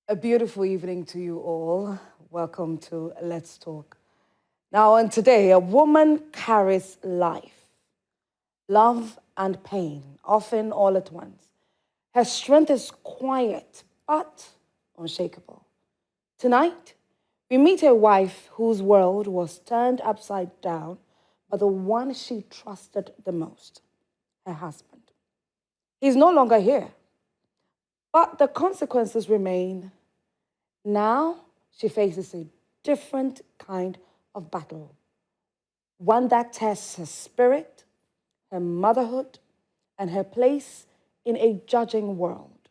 A beautiful evening to you all. Welcome to Let's Talk. Now, and today, a woman carries life, love, and pain, often all at once. Her strength is quiet but unshakable. Tonight, we meet a wife whose world was turned upside down by the one she trusted the most, her husband. He's no longer here, but the consequences remain. Now she faces a different kind of battle, one that tests her spirit, her motherhood, and her place in a judging world.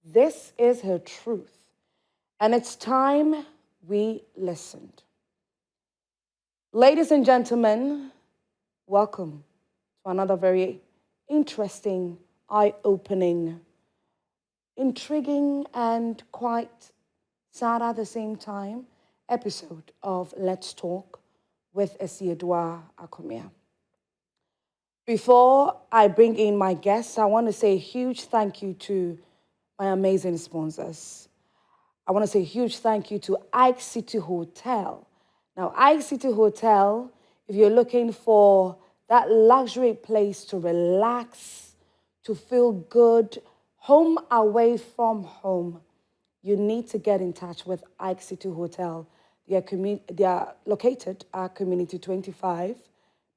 This is her truth, and it's time we listened. Ladies and gentlemen, welcome to another very interesting, eye-opening, intriguing, and quite sad at the same time episode of Let's Talk with Asieduwaa Akumia. Before I bring in my guests, I want to say a huge thank you to my amazing sponsors. I want to say a huge thank you to Ike City Hotel. Now, Ike City Hotel, if you're looking for that luxury place to relax, to feel good, home away from home, you need to get in touch with Ike City Hotel. They are located at Community 25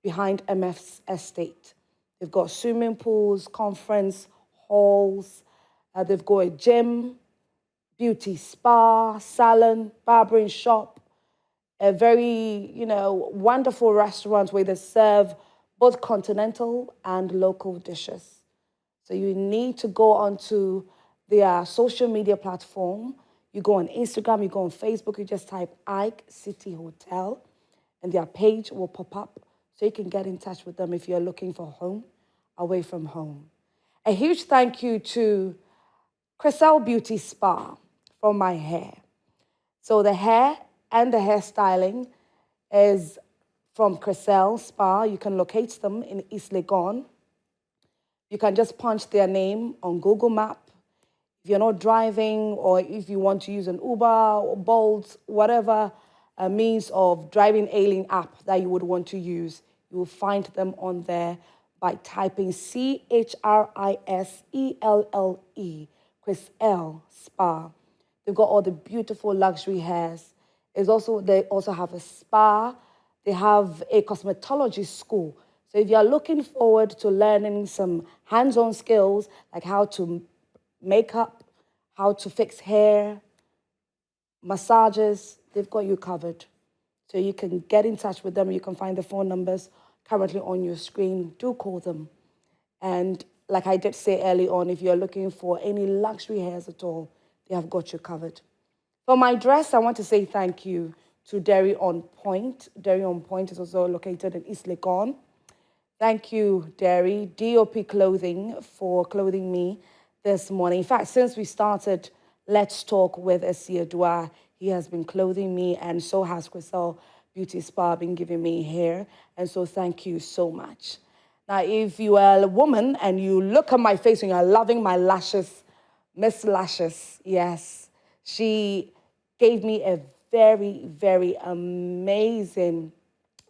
behind MF's estate. They've got swimming pools, conference halls. They've got a gym, beauty spa, salon, barbering shop, a very, wonderful restaurant where they serve both continental and local dishes. So you need to go onto their social media platform. You go on Instagram, you go on Facebook, you just type Ike City Hotel, and their page will pop up so you can get in touch with them if you're looking for home, away from home. A huge thank you to k1lled Beauty Spa for my hair. So the hair and the hairstyling is from k1lled Spa. You can locate them in East Legon. You can just punch their name on Google Map. If you're not driving, or if you want to use an Uber or Bolt, whatever means of driving alien app that you would want to use, you will find them on there by typing k1lled, k1lled Spa. They've got all the beautiful luxury hairs. They also have a spa. They have a cosmetology school. So if you're looking forward to learning some hands-on skills, like how to makeup, how to fix hair, massages, they've got you covered. So you can get in touch with them. You can find the phone numbers currently on your screen. Do call them. And like I did say early on, if you're looking for any luxury hairs at all, they have got you covered. For my dress, I want to say thank you to Dairy on Point. Dairy on Point is also located in East Legon. Thank you, Dairy, DOP Clothing, for clothing me this morning. In fact, since we started Let's Talk with Asieduwaa, he has been clothing me, and so has k1lled Beauty Spa been giving me hair. And so thank you so much. Now, if you are a woman and you look at my face and you're loving my lashes, Miss Lashes, yes, she gave me a very, very amazing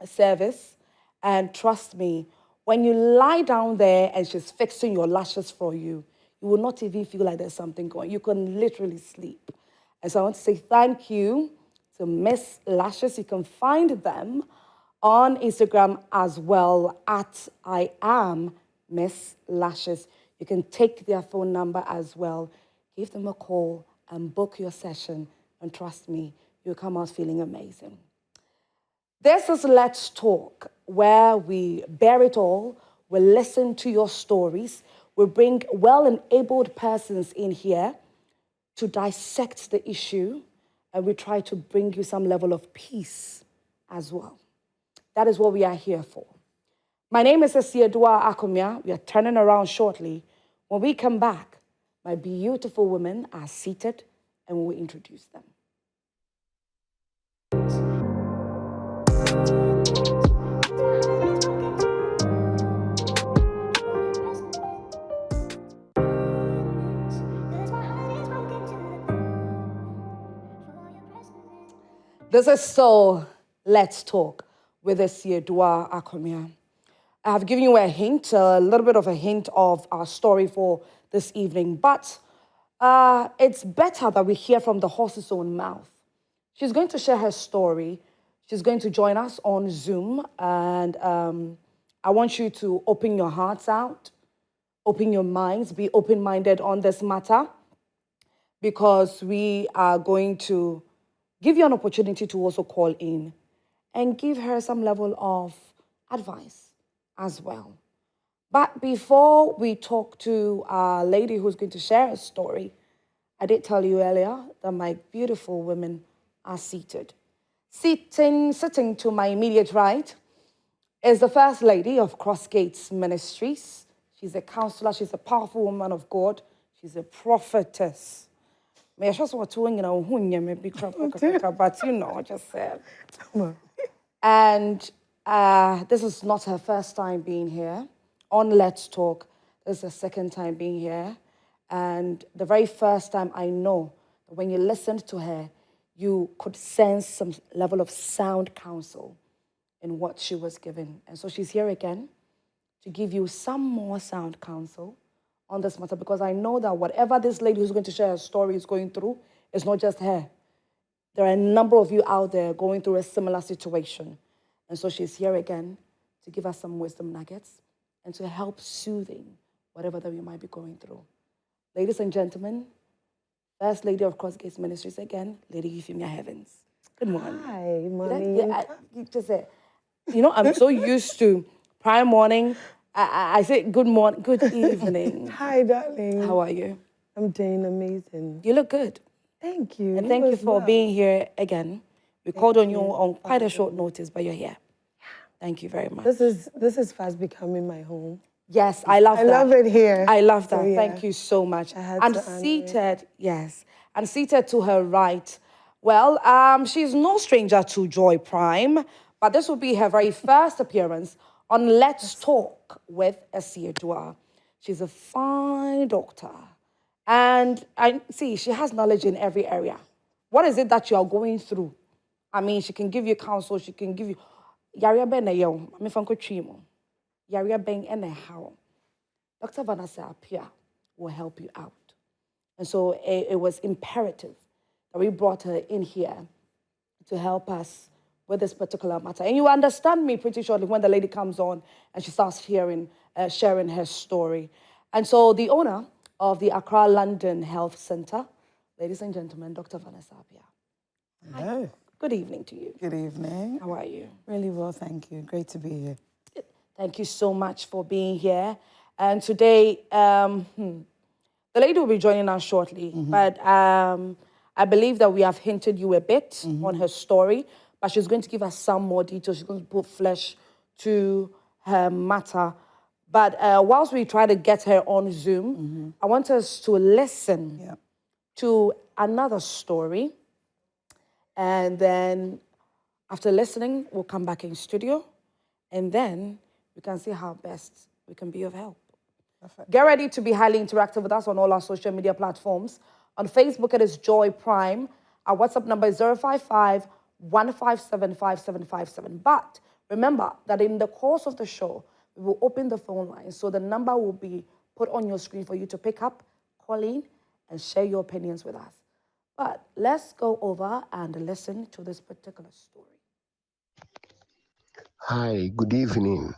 service. And trust me, when you lie down there and she's fixing your lashes for you, you will not even feel like there's something going. You can literally sleep. And so I want to say thank you to Miss Lashes. You can find them on Instagram as well at I am Miss Lashes. You can take their phone number as well. Give them a call and book your session. And trust me, you'll come out feeling amazing. This is Let's Talk, where we bear it all. We listen to your stories. We bring well-enabled persons in here to dissect the issue, and we try to bring you some level of peace as well. That is what we are here for. My name is Asieduwaa Akumia. We are turning around shortly. When we come back, my beautiful women are seated, and we will introduce them. This is so Let's Talk with Asieduwaa Akumia. I have given you a little bit of a hint of our story for this evening, but it's better that we hear from the horse's own mouth. She's going to share her story. She's going to join us on Zoom, and I want you to open your hearts out, open your minds, be open-minded on this matter, because we are going to give you an opportunity to also call in and give her some level of advice as well. But before we talk to our lady who's going to share her story, I did tell you earlier that my beautiful women are seated. Sitting to my immediate right is the First Lady of Crossgates Ministries. She's a counselor, she's a powerful woman of God, she's a prophetess. I just want to, but I just said. And this is not her first time being here on Let's Talk. This is her second time being here. And the very first time, I know that when you listened to her, you could sense some level of sound counsel in what she was given. And so she's here again to give you some more sound counsel on this matter, because I know that whatever this lady who's going to share her story is going through, it's not just her. There are a number of you out there going through a similar situation. And so she's here again to give us some wisdom nuggets and to help soothing whatever that we might be going through. Ladies and gentlemen, First Lady of Crossgates Ministries again, Lady Euphemia Heavens. Good morning. Hi, mommy. You just said, I'm so used to Prime morning. I say good morning, good evening. Hi, darling. How are you? I'm doing amazing. You look good. Thank you. And thank you for being here again. We called on you on quite a short notice, but you're here. Thank you very much. This is fast becoming my home. Yes, I love that. I love it here. I love that. So, yeah. Thank you so much. And seated, yes, and seated to her right. Well, she's no stranger to Joy Prime, but this will be her very first appearance on Let's Talk with Asieduwaa. She's a fine doctor. And I see she has knowledge in every area. What is it that you are going through? I mean, she can give you counsel, she can give you Yaria Ben yo, I mean Fanko Chimo. Yaria Ben and how. Dr. Vanessa Apia will help you out. And so it was imperative that we brought her in here to help us with this particular matter. And you understand me pretty shortly when the lady comes on and she starts sharing her story. And so the owner of the Accra London Health Centre, ladies and gentlemen, Dr. Vanessa Apia. Hello. Hi. Good evening to you. Good evening. How are you? Really well, thank you. Great to be here. Thank you so much for being here. And today, the lady will be joining us shortly, but I believe that we have hinted you a bit on her story, but she's going to give us some more details. She's going to put flesh to her matter. But whilst we try to get her on Zoom, I want us to listen to another story. And then after listening, we'll come back in studio. And then we can see how best we can be of help. Perfect. Get ready to be highly interactive with us on all our social media platforms. On Facebook, it is Joy Prime. Our WhatsApp number is 055 157 5757. But remember that in the course of the show, we will open the phone line. So the number will be put on your screen for you to pick up, call in, and share your opinions with us. But let's go over and listen to this particular story. Hi, good evening.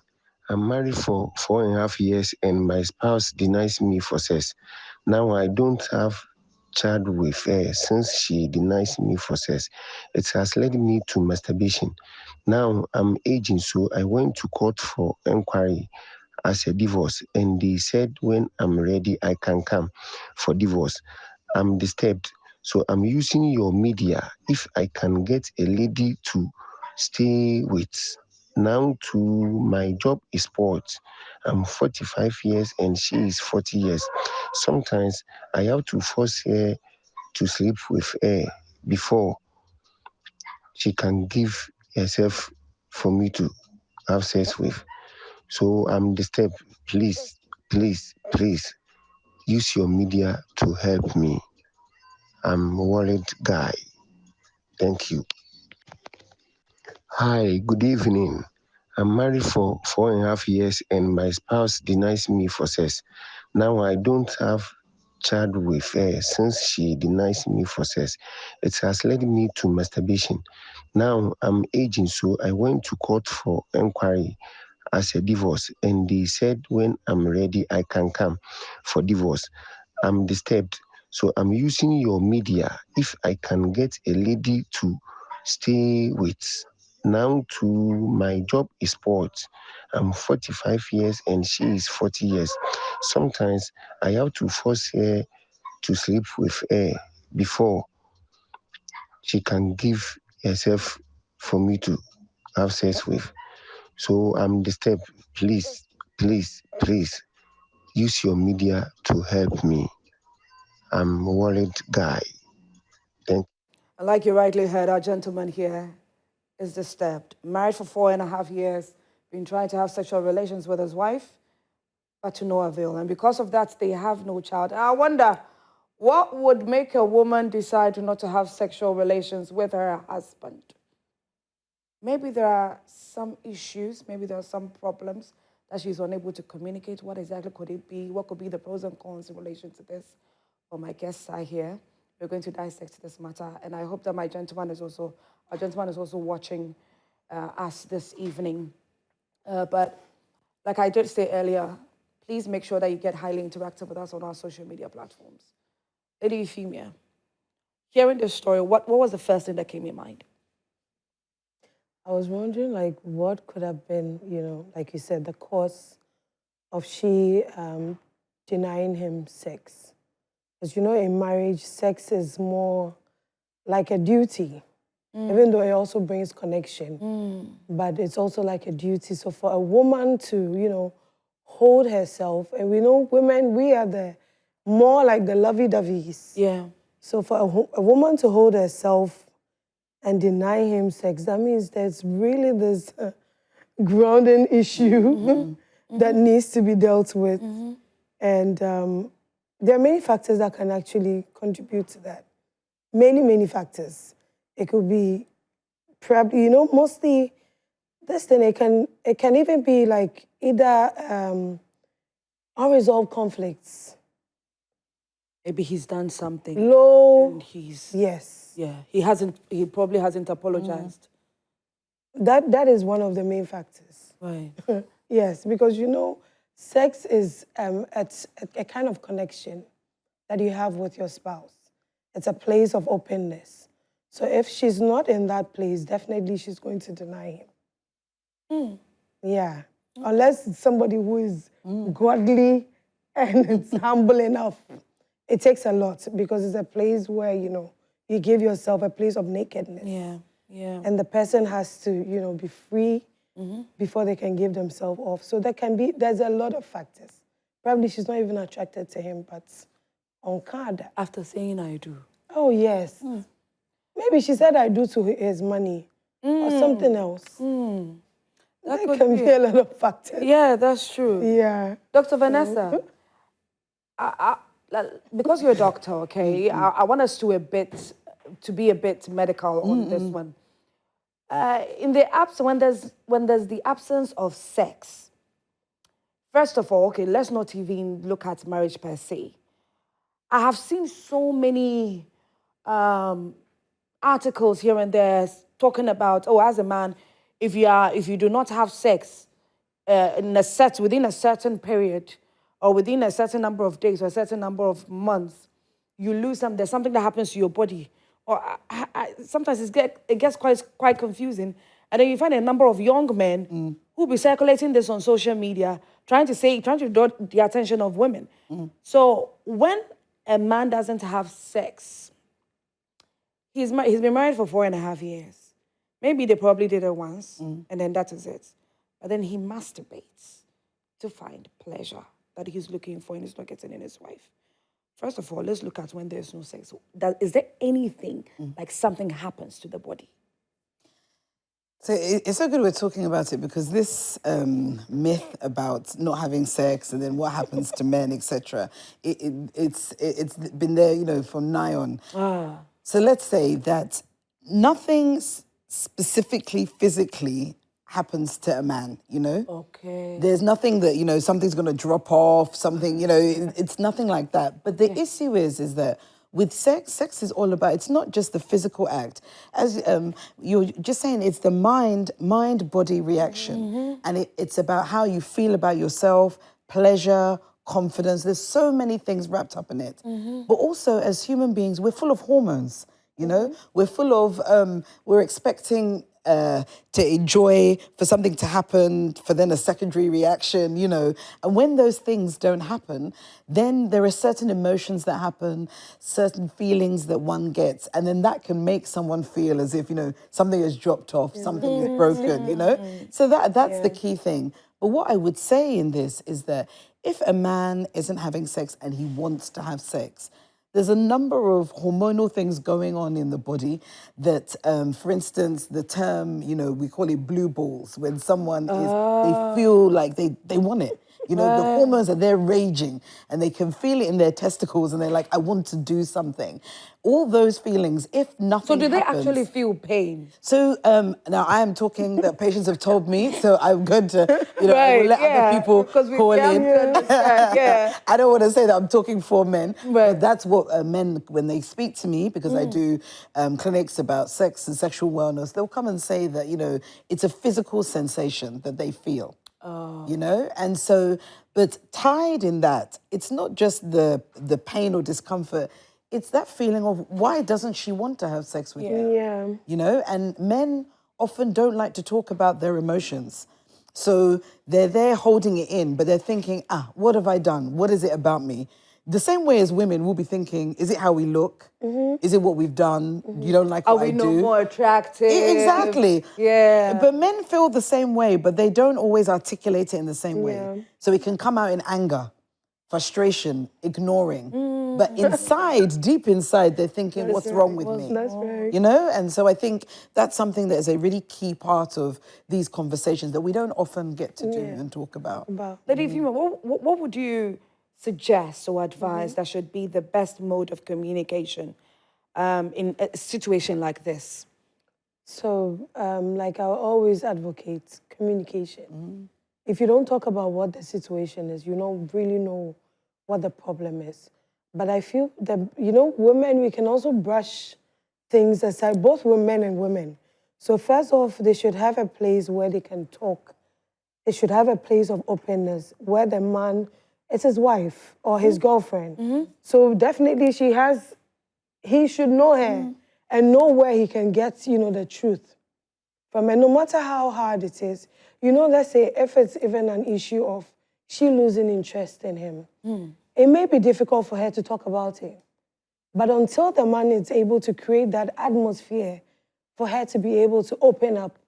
I'm married for 4.5 years and my spouse denies me for sex. Now I don't have child with her since she denies me for sex. It has led me to masturbation. Now I'm aging, so I went to court for inquiry as a divorce, and they said when I'm ready I can come for divorce. I'm disturbed, so I'm using your media if I can get a lady to stay with. Now to my job is sport. I'm 45 years and she is 40 years. Sometimes I have to force her to sleep with her before she can give herself for me to have sex with. So I'm disturbed. Please, please, please use your media to help me. I'm a worried guy. Thank you. Hi, good evening. I'm married for 4.5 years and my spouse denies me for sex. Now I don't have child with her since she denies me for sex. It has led me to masturbation. Now I'm aging, so I went to court for inquiry as a divorce, and they said when I'm ready I can come for divorce. I'm disturbed, so I'm using your media if I can get a lady to stay with. Now to my job is sports. I'm 45 years and she is 40 years. Sometimes I have to force her to sleep with her before she can give herself for me to have sex with. So I'm disturbed. Please, please use your media to help me. I'm a worried guy. Thank Like you rightly heard, our gentleman here is disturbed. Married for 4.5 years, been trying to have sexual relations with his wife, but to no avail. And because of that, they have no child. And I wonder, what would make a woman decide not to have sexual relations with her husband? Maybe there are some issues, maybe there are some problems that she's unable to communicate. What exactly could it be? What could be the pros and cons in relation to this? Well, my guests are here. We're going to dissect this matter, and I hope that our gentleman is also watching us this evening. But like I did say earlier, please make sure that you get highly interactive with us on our social media platforms. Lady Euphemia, hearing this story, what was the first thing that came in your mind? I was wondering, like, what could have been, like you said, the cause of she denying him sex. Because, in marriage, sex is more like a duty, even though it also brings connection. But it's also like a duty. So for a woman to, hold herself, and we know women, we are the more like the lovey-doveys. Yeah. So for a woman to hold herself and deny him sex, that means there's really this grounding issue that needs to be dealt with. And there are many factors that can actually contribute to that. Many factors. It could be probably, mostly this thing, it can even be like either unresolved conflicts. Maybe he's done something. Low. And he's... Yes. Yeah, he probably hasn't apologized. That is one of the main factors. Right. Yes, because sex is a kind of connection that you have with your spouse. It's a place of openness. So if she's not in that place, definitely she's going to deny him. Yeah. Unless it's somebody who is godly and it's humble enough. It takes a lot because it's a place where, you give yourself a place of nakedness. Yeah. And the person has to, be free before they can give themselves off. So there's a lot of factors. Probably she's not even attracted to him, but on card. After saying I do. Oh, yes. Maybe she said I do to his money or something else. That can be a lot of factors. Yeah, that's true. Yeah. Dr. Vanessa, because you're a doctor, okay, I want us to be a bit medical on this one. In the when there's the absence of sex, first of all, okay, let's not even look at marriage per se. I have seen so many articles here and there talking about, as a man, if you do not have sex within a certain period, or within a certain number of days or a certain number of months, you lose something. There's something that happens to your body. Or sometimes it gets quite confusing. And then you find a number of young men who be circulating this on social media, trying to draw the attention of women. So when a man doesn't have sex, he's been married for 4.5 years. Maybe they probably did it once, and then that is it. But then he masturbates to find pleasure that he's looking for and he's not getting in his wife. First of all, let's look at when there's no sex. Is there anything like something happens to the body? So it's so good we're talking about it, because this myth about not having sex and then what happens to men, etc., it's been there, from nigh on. So let's say that nothing specifically physically happens to a man, you know? Okay. There's nothing that, you know, something's going to drop off, something, you know, it's nothing like that. But the issue is that with sex is all about, it's not just the physical act. As you're just saying, it's the mind-body reaction. And it's about how you feel about yourself, pleasure, confidence. There's so many things wrapped up in it. But also, as human beings, we're full of hormones, you know? We're full of, we're expecting to enjoy, for something to happen, for then a secondary reaction, you know. And when those things don't happen, then there are certain emotions that happen, certain feelings that one gets, and then that can make someone feel as if, you know, something has dropped off, something is broken, you know. So that's the key thing. But what I would say in this is that if a man isn't having sex and he wants to have sex, there's a number of hormonal things going on in the body that, for instance, the term, you know, we call it blue balls, when someone they feel like they want it. You know, the hormones are there raging and they can feel it in their testicles and they're like, I want to do something. All those feelings, if nothing So do they happens, actually feel pain? So now I am talking that patients have told me, so I'm going to, you know, I will let other people call in. I don't want to say that I'm talking for men, but that's what men, when they speak to me, because I do clinics about sex and sexual wellness, they'll come and say that, you know, it's a physical sensation that they feel. You know, and so, but tied in that, it's not just the pain or discomfort, it's that feeling of why doesn't she want to have sex with me? Yeah. You know, and men often don't like to talk about their emotions. So they're there holding it in, but they're thinking, what have I done? What is it about me? The same way as women, we'll be thinking, is it how we look? Is it what we've done? You don't like what I do? Are we no more attractive? Exactly. Yeah. But men feel the same way, but they don't always articulate it in the same way. So it can come out in anger, frustration, ignoring. But inside, deep inside, they're thinking, what's wrong with me? That's right. You know? And so I think that's something that is a really key part of these conversations that we don't often get to do and talk about. Lady Fima, what would you suggest or advise that should be the best mode of communication in a situation like this? So, like I always advocate, communication. If you don't talk about what the situation is, you don't really know what the problem is. But I feel that, you know, women, we can also brush things aside, both women and women. So first off, they should have a place where they can talk. They should have a place of openness where the man, it's his wife or his girlfriend. So definitely he should know her and know where he can get, you know, the truth from her, no matter how hard it is. You know, let's say if it's even an issue of she losing interest in him, it may be difficult for her to talk about it. But until the man is able to create that atmosphere for her to be able to open up,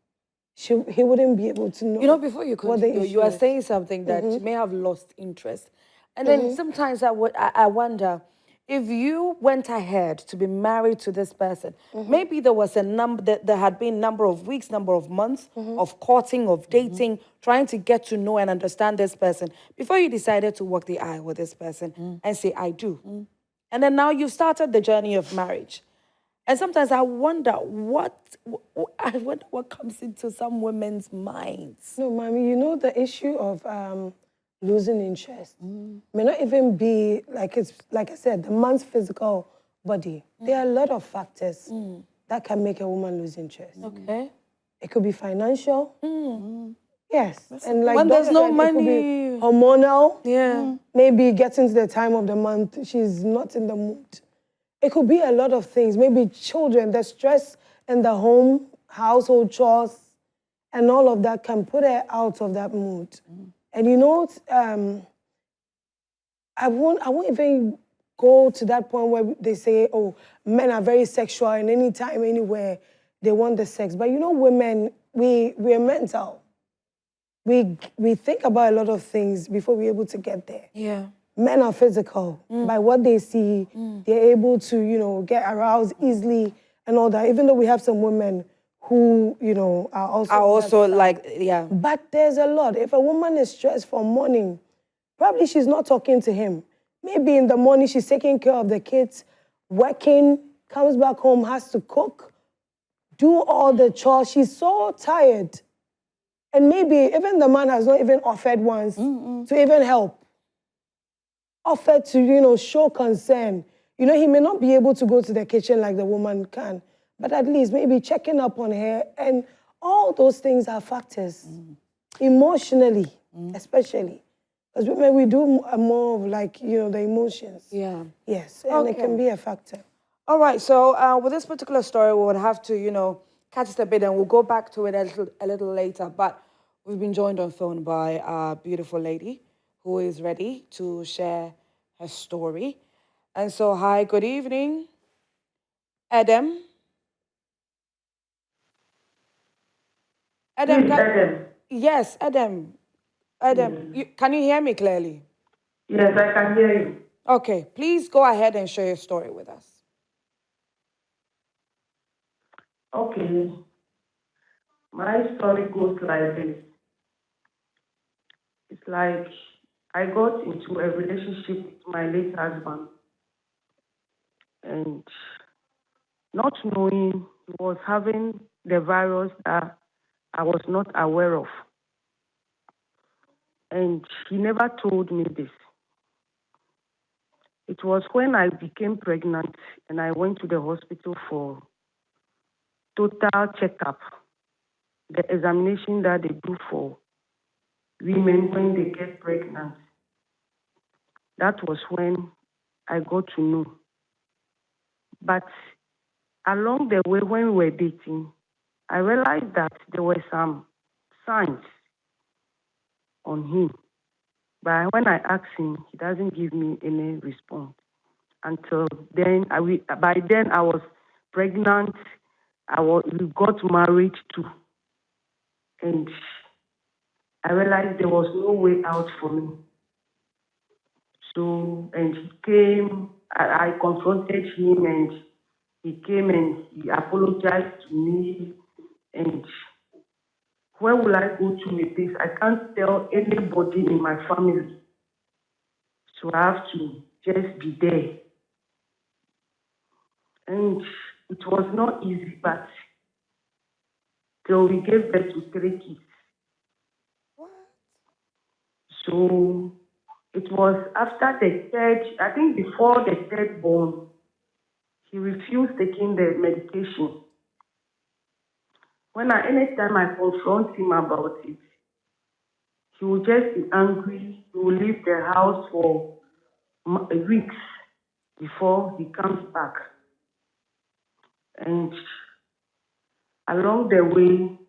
he wouldn't be able to know. You know, before you continue, you are saying something that may have lost interest. And then sometimes I wonder, if you went ahead to be married to this person, maybe there was there had been number of weeks, number of months of courting, of dating, trying to get to know and understand this person before you decided to walk the aisle with this person and say, I do. And then now you've started the journey of marriage. And sometimes I wonder what comes into some women's minds. No, Mommy, you know the issue of losing interest may not even be like I said, the man's physical body. There are a lot of factors that can make a woman lose interest. Okay. It could be financial. Yes. And like when there's no money. It could be hormonal. Yeah. Maybe getting to the time of the month, she's not in the mood. It could be a lot of things. Maybe children, the stress in the home, household chores, and all of that can put her out of that mood. And you know, I won't even go to that point where they say, oh, men are very sexual and anytime, anywhere, they want the sex. But you know, women, we're mental. We think about a lot of things before we're able to get there. Yeah. Men are physical. By what they see, they're able to, you know, get aroused easily and all that. Even though we have some women who, you know, are also like, yeah. But there's a lot. If a woman is stressed from morning, probably she's not talking to him. Maybe in the morning she's taking care of the kids, working, comes back home, has to cook, do all the chores. She's so tired. And maybe even the man has not even offered once to even help. Offered to, show concern. He may not be able to go to the kitchen like the woman can, but at least maybe checking up on her. And all those things are factors. Emotionally, especially. Because women, we do more of like, the emotions. Yeah. Yes, and it can be a factor. All right, so with this particular story, we would have to, catch it a bit, and we'll go back to it a little later. But we've been joined on phone by a beautiful lady who is ready to share her story. And so, hi, good evening, Adam. Adam, Adam. Yes, Adam. Adam, can you hear me clearly? Yes, I can hear you. Okay, please go ahead and share your story with us. Okay. My story goes like this. It's like I got into a relationship with my late husband, and not knowing he was having the virus that I was not aware of. And he never told me this. It was when I became pregnant and I went to the hospital for total checkup, the examination that they do for women when they get pregnant. That was when I got to know. But along the way, when we were dating, I realized that there were some signs on him. But when I asked him, he doesn't give me any response. Until then, by then I was pregnant. We got married too. And I realized there was no way out for me. So, and he came, I confronted him, and he came and he apologized to me. And where will I go to with this? I can't tell anybody in my family. So I have to just be there. And it was not easy, but till we gave birth to 3 kids. What? So it was after the third, I think before the third born, he refused taking the medication. Anytime I confront him about it, he will just be angry. He will leave the house for weeks before he comes back. And along the way,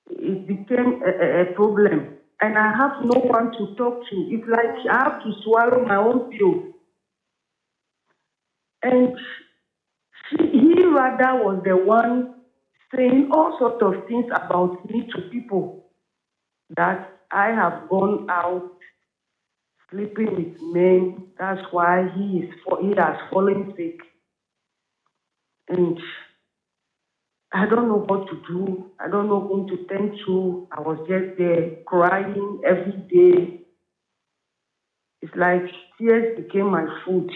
it became a problem. And I have no one to talk to. It's like I have to swallow my own pill. And he rather was the one saying all sorts of things about me to people, that I have gone out sleeping with men. That's why he has fallen sick. And I don't know what to do. I don't know whom to turn to. I was just there crying every day. It's like tears became my food.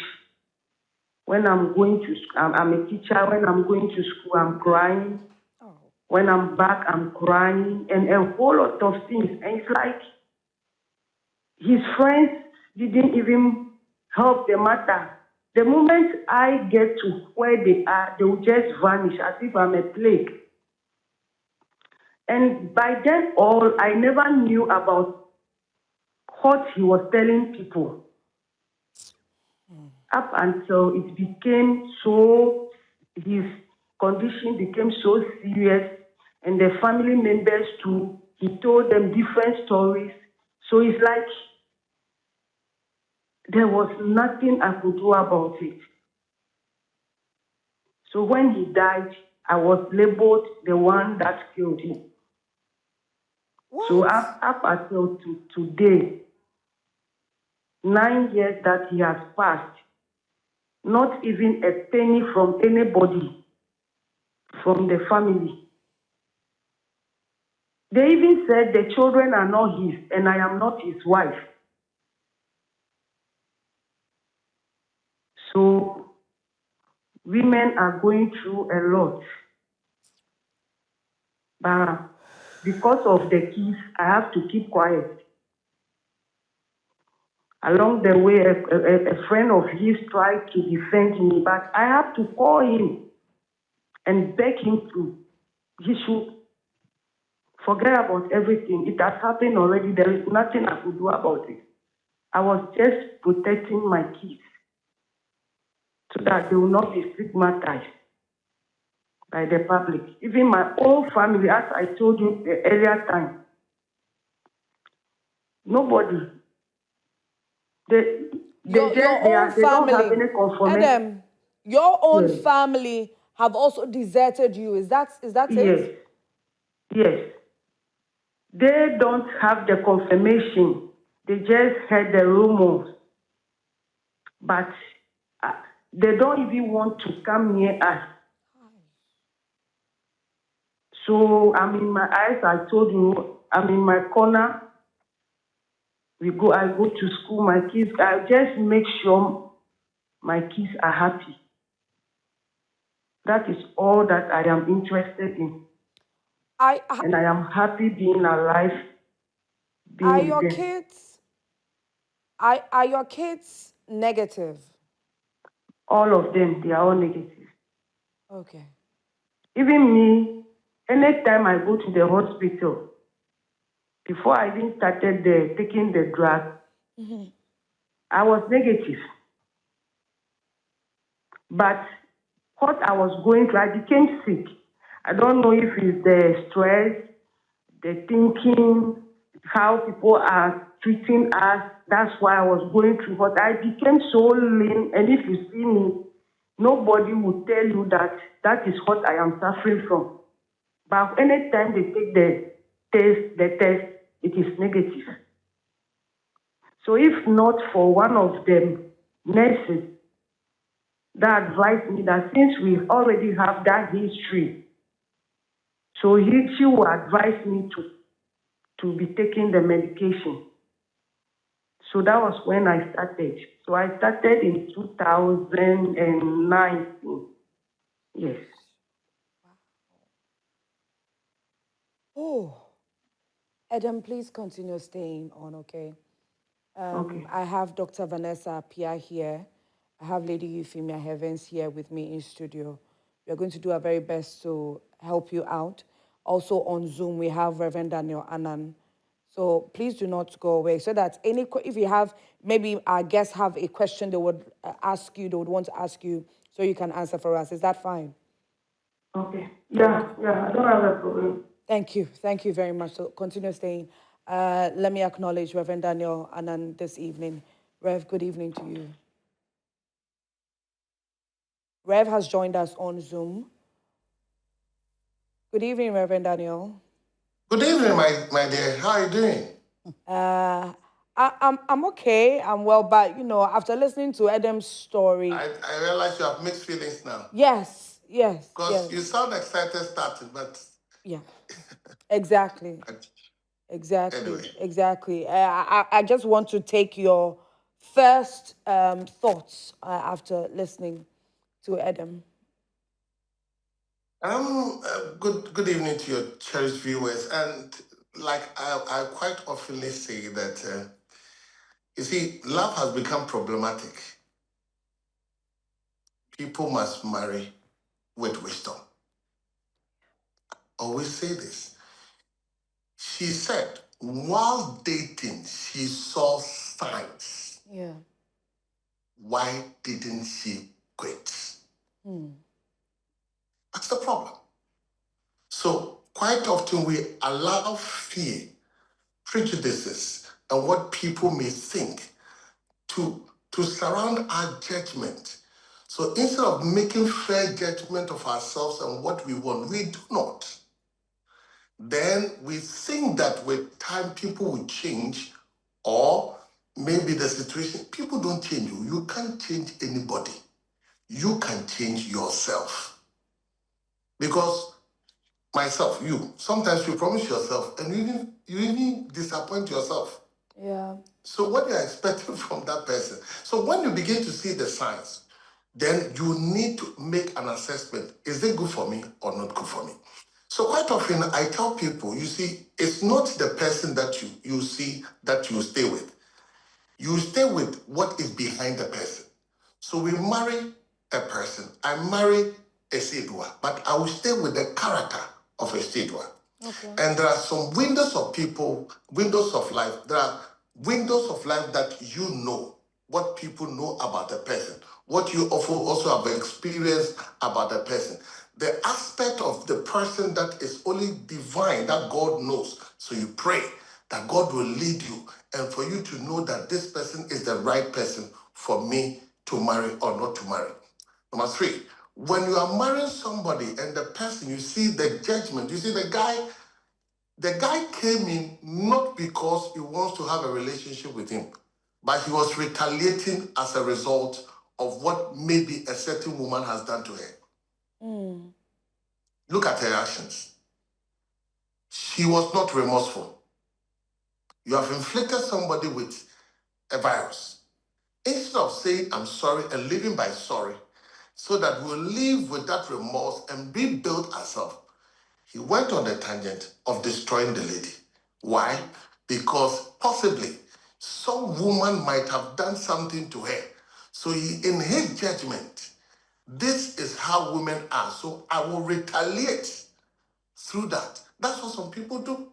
When I'm going to school, I'm a teacher. When I'm going to school, I'm crying. Oh. When I'm back, I'm crying, and a whole lot of things. And it's like his friends didn't even help the matter. The moment I get to where they are, they will just vanish as if I'm a plague. And by then I never knew about what he was telling people. Up until it became so, his condition became so serious, and the family members too, he told them different stories. So it's like there was nothing I could do about it. So when he died, I was labeled the one that killed him. What? So up until today, 9 years that he has passed, not even a penny from anybody from the family. They even said the children are not his, and I am not his wife. So women are going through a lot. But because of the kids, I have to keep quiet. Along the way, a friend of his tried to defend me, but I have to call him and beg him to. He should forget about everything. It has happened already. There is nothing I could do about it. I was just protecting my kids so that they will not be stigmatized by the public. Even my own family, as I told you the earlier time, nobody. They Your own they don't have family, any confirmation. Adam, your own Yes, family have also deserted you. Is that it? yes, yes. They don't have the confirmation. They just heard the rumors, but uh, they don't even want to come near us. So I'm in my eyes. I told you, I'm in my corner. I go to school. My kids. I just make sure my kids are happy. That is all that I am interested in, and I am happy being alive, Are being with your them. kids are your kids negative? All of them, they are all negative. Okay. Even me, anytime I go to the hospital, before I even started taking the drug, I was negative. But what I was going through, I became sick. I don't know if it's the stress, the thinking, how people are treating us. That's why I was going through. But I became so lean, and if you see me, nobody will tell you that that is what I am suffering from. But anytime they take the test, it is negative. So if not for one of them nurses that advised me that since we already have that history, so she will advise me to be taking the medication. So that was when I started. So I started in 2019. Yes. Oh, Adam, please continue staying on, okay? Okay. I have Dr. Vanessa Pia here. I have Lady Euphemia Heavens here with me in studio. We are going to do our very best to help you out. Also on Zoom, we have Reverend Daniel Annan. So please do not go away. So that if you have, maybe our guests have a question they would ask you, they would want to ask you, so you can answer for us. Is that fine? Okay. Yeah, I don't have a problem. Thank you. Thank you very much. So continue staying. Let me acknowledge Reverend Daniel Annan this evening. Rev, good evening to you. Rev has joined us on Zoom. Good evening, Reverend Daniel. Good evening, my dear. How are you doing? I'm okay. I'm well, but after listening to Adam's story, I realize you have mixed feelings now. yes. Because you sound excited starting, but yeah, exactly. Anyway. Exactly. I just want to take your first thoughts after listening to Adam. Good evening to your cherished viewers. And like I quite oftenly say that, you see, love has become problematic. People must marry with wisdom. Always say this. She said, while dating, she saw signs. Yeah. Why didn't she quit? That's the problem. So quite often we allow fear, prejudices, and what people may think to surround our judgment. So instead of making fair judgment of ourselves and what we want, we do not. Then we think that with time people will change, or maybe the situation, people don't change you. You can't change anybody. You can change yourself. Because myself, you, sometimes you promise yourself and you even disappoint yourself. Yeah. So what you're expecting from that person. So when you begin to see the signs, then you need to make an assessment. Is it good for me or not good for me? So quite often I tell people, you see, it's not the person that you see that you stay with. You stay with what is behind the person. So we marry a person. I marry Asieduwaa, but I will stay with the character of Asieduwaa. Okay. And there are some windows of people, windows of life. There are windows of life that you know, what people know about the person, what you also have experienced about the person. The aspect of the person that is only divine, that God knows. So you pray that God will lead you and for you to know that this person is the right person for me to marry or not to marry. Number three, when you are marrying somebody and the person, you see the judgment, you see the guy came in not because he wants to have a relationship with him, but he was retaliating as a result of what maybe a certain woman has done to her. Look at her actions. She was not remorseful. You have inflicted somebody with a virus. Instead of saying, I'm sorry, and living by sorry, so that we'll live with that remorse and rebuild ourselves, he went on the tangent of destroying the lady. Why? Because possibly some woman might have done something to her. So in his judgment, this is how women are. So I will retaliate through that. That's what some people do.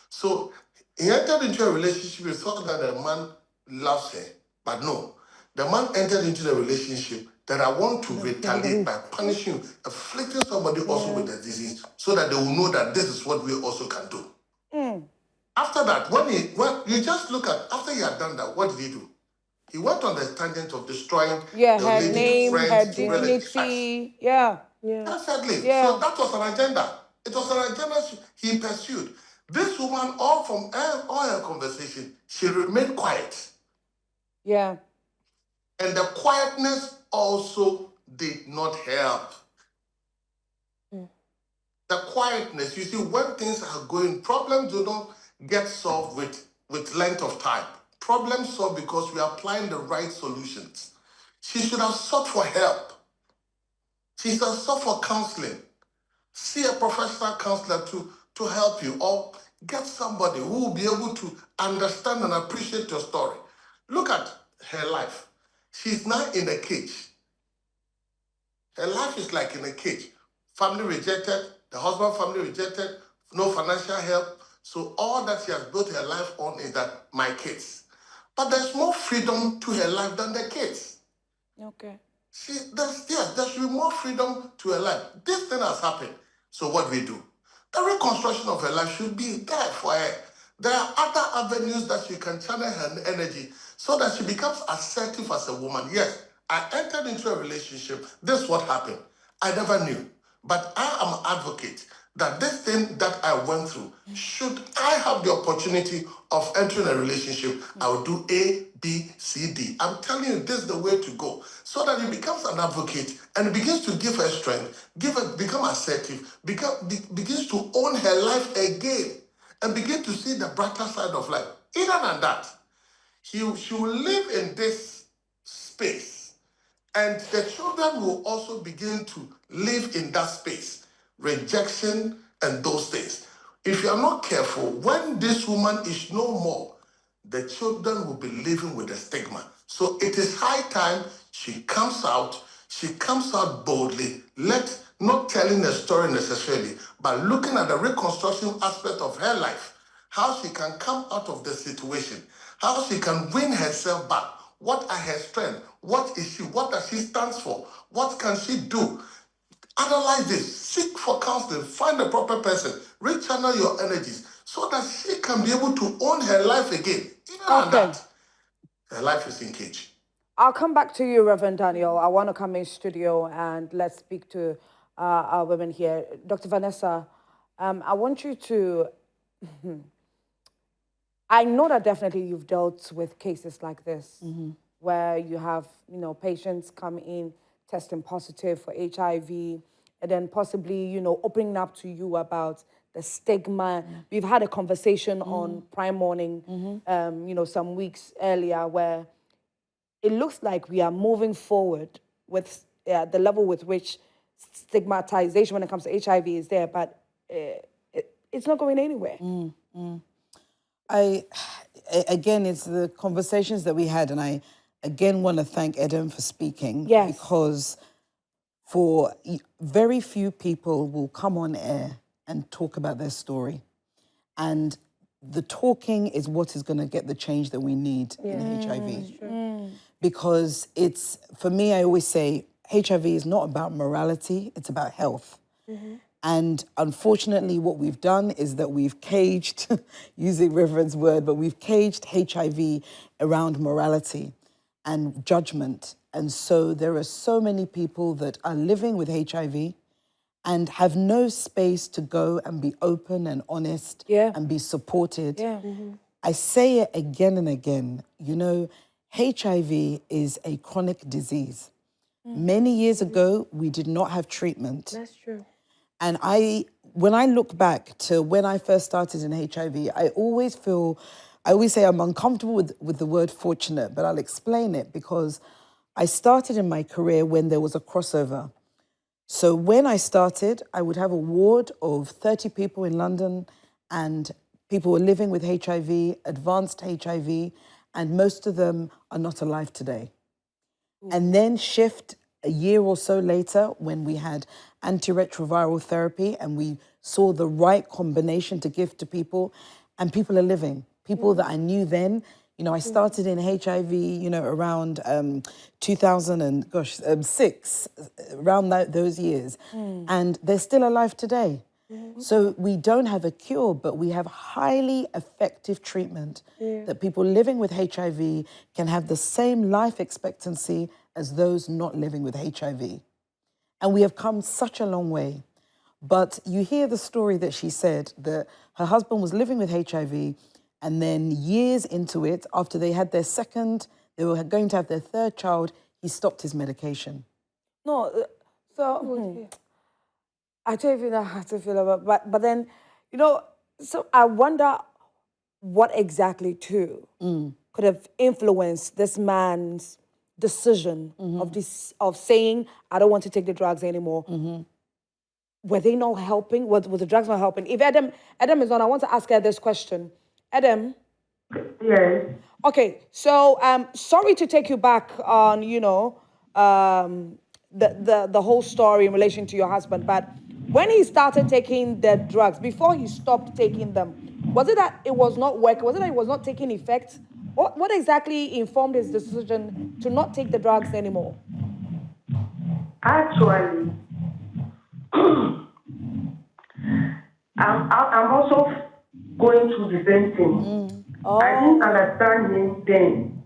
So he entered into a relationship, he thought that the man loves her. But no, the man entered into the relationship that I want to retaliate by punishing, afflicting somebody also with the disease, so that they will know that this is what we also can do. After that, when you just look at, after he had done that, what did he do? He went on the tangent of destroying Yeah, the her lady to name, her friends, to relatives. dignity. Yeah. Perfectly. Yeah. So that was an agenda. It was an agenda he pursued. This woman, all from all her conversation, she remained quiet. Yeah. And the quietness also did not help. The quietness, you see, when things are going, problems do not get solved with length of time. Problems solved because we are applying the right solutions. She should have sought for help. She should have sought for counseling. See a professional counselor to help you, or get somebody who will be able to understand and appreciate your story. Look at her life. She's now in a cage. Her life is like in a cage. Family rejected, the husband family rejected, no financial help. So all that she has built her life on is that my kids. But there's more freedom to her life than the kids. Okay. There should be more freedom to her life. This thing has happened. So what do we do? The reconstruction of her life should be there for her. There are other avenues that she can channel her energy so that she becomes assertive as a woman. Yes, I entered into a relationship. This is what happened. I never knew. But I am an advocate that this thing that I went through, should I have the opportunity of entering a relationship, I will do A, B, C, D. I'm telling you, this is the way to go. So that he becomes an advocate and begins to give her strength, become assertive, begins to own her life again, and begin to see the brighter side of life. Other than that, she will live in this space, and the children will also begin to live in that space, rejection and those things. If you are not careful, when this woman is no more, the children will be living with the stigma. So it is high time she comes out. She comes out boldly, not telling a story necessarily, but looking at the reconstruction aspect of her life, how she can come out of the situation, how she can win herself back. What are her strengths? What is she? What does she stand for? What can she do? Analyze this, seek for counseling, find the proper person, rechannel your energies so that she can be able to own her life again. Even than that, her life is in cage. I'll come back to you, Reverend Daniel. I want to come in studio and let's speak to our women here. Dr. Vanessa, I want you to... I know that definitely you've dealt with cases like this, where you have, patients come in testing positive for HIV, and then possibly, opening up to you about the stigma. We've had a conversation on Prime Morning, some weeks earlier, where it looks like we are moving forward with the level with which stigmatization when it comes to HIV is there, but it's not going anywhere. Again, it's the conversations that we had, and I again want to thank Adam for speaking. Yes. Because for very few people will come on air and talk about their story. And the talking is what is going to get the change that we need in HIV. Because it's, for me, I always say, HIV is not about morality, it's about health. And unfortunately, what we've done is that we've caged, using Reverend's word, but we've caged HIV around morality and judgment. And so there are so many people that are living with HIV and have no space to go and be open and honest and be supported. I say it again and again, you know, HIV is a chronic disease. Many years ago, we did not have treatment. That's true. And when I look back to when I first started in HIV, I always say I'm uncomfortable with the word fortunate, but I'll explain it because I started in my career when there was a crossover. So when I started, I would have a ward of 30 people in London, and people were living with HIV, advanced HIV, and most of them are not alive today. And then shift a year or so later when we had antiretroviral therapy and we saw the right combination to give to people, and people are living. People that I knew then, you know, I started in HIV, you know, around 2006, around those years, and they're still alive today. So we don't have a cure, but we have highly effective treatment that people living with HIV can have the same life expectancy as those not living with HIV. And we have come such a long way. But you hear the story that she said that her husband was living with HIV, and then years into it, after they had their second, they were going to have their third child, he stopped his medication. No, so I don't even know how to feel about it, but then, you know, so I wonder what exactly too could have influenced this man's decision of saying, I don't want to take the drugs anymore. Were they not helping? Was the drugs not helping? If Adam is on, I want to ask her this question. Adam? Yes. Okay, so sorry to take you back on, you know, the whole story in relation to your husband, but when he started taking the drugs, before he stopped taking them, was it that it was not working? Was it that it was not taking effect? What exactly informed his decision to not take the drugs anymore? Actually, I'm also going through the same thing. I didn't understand him then,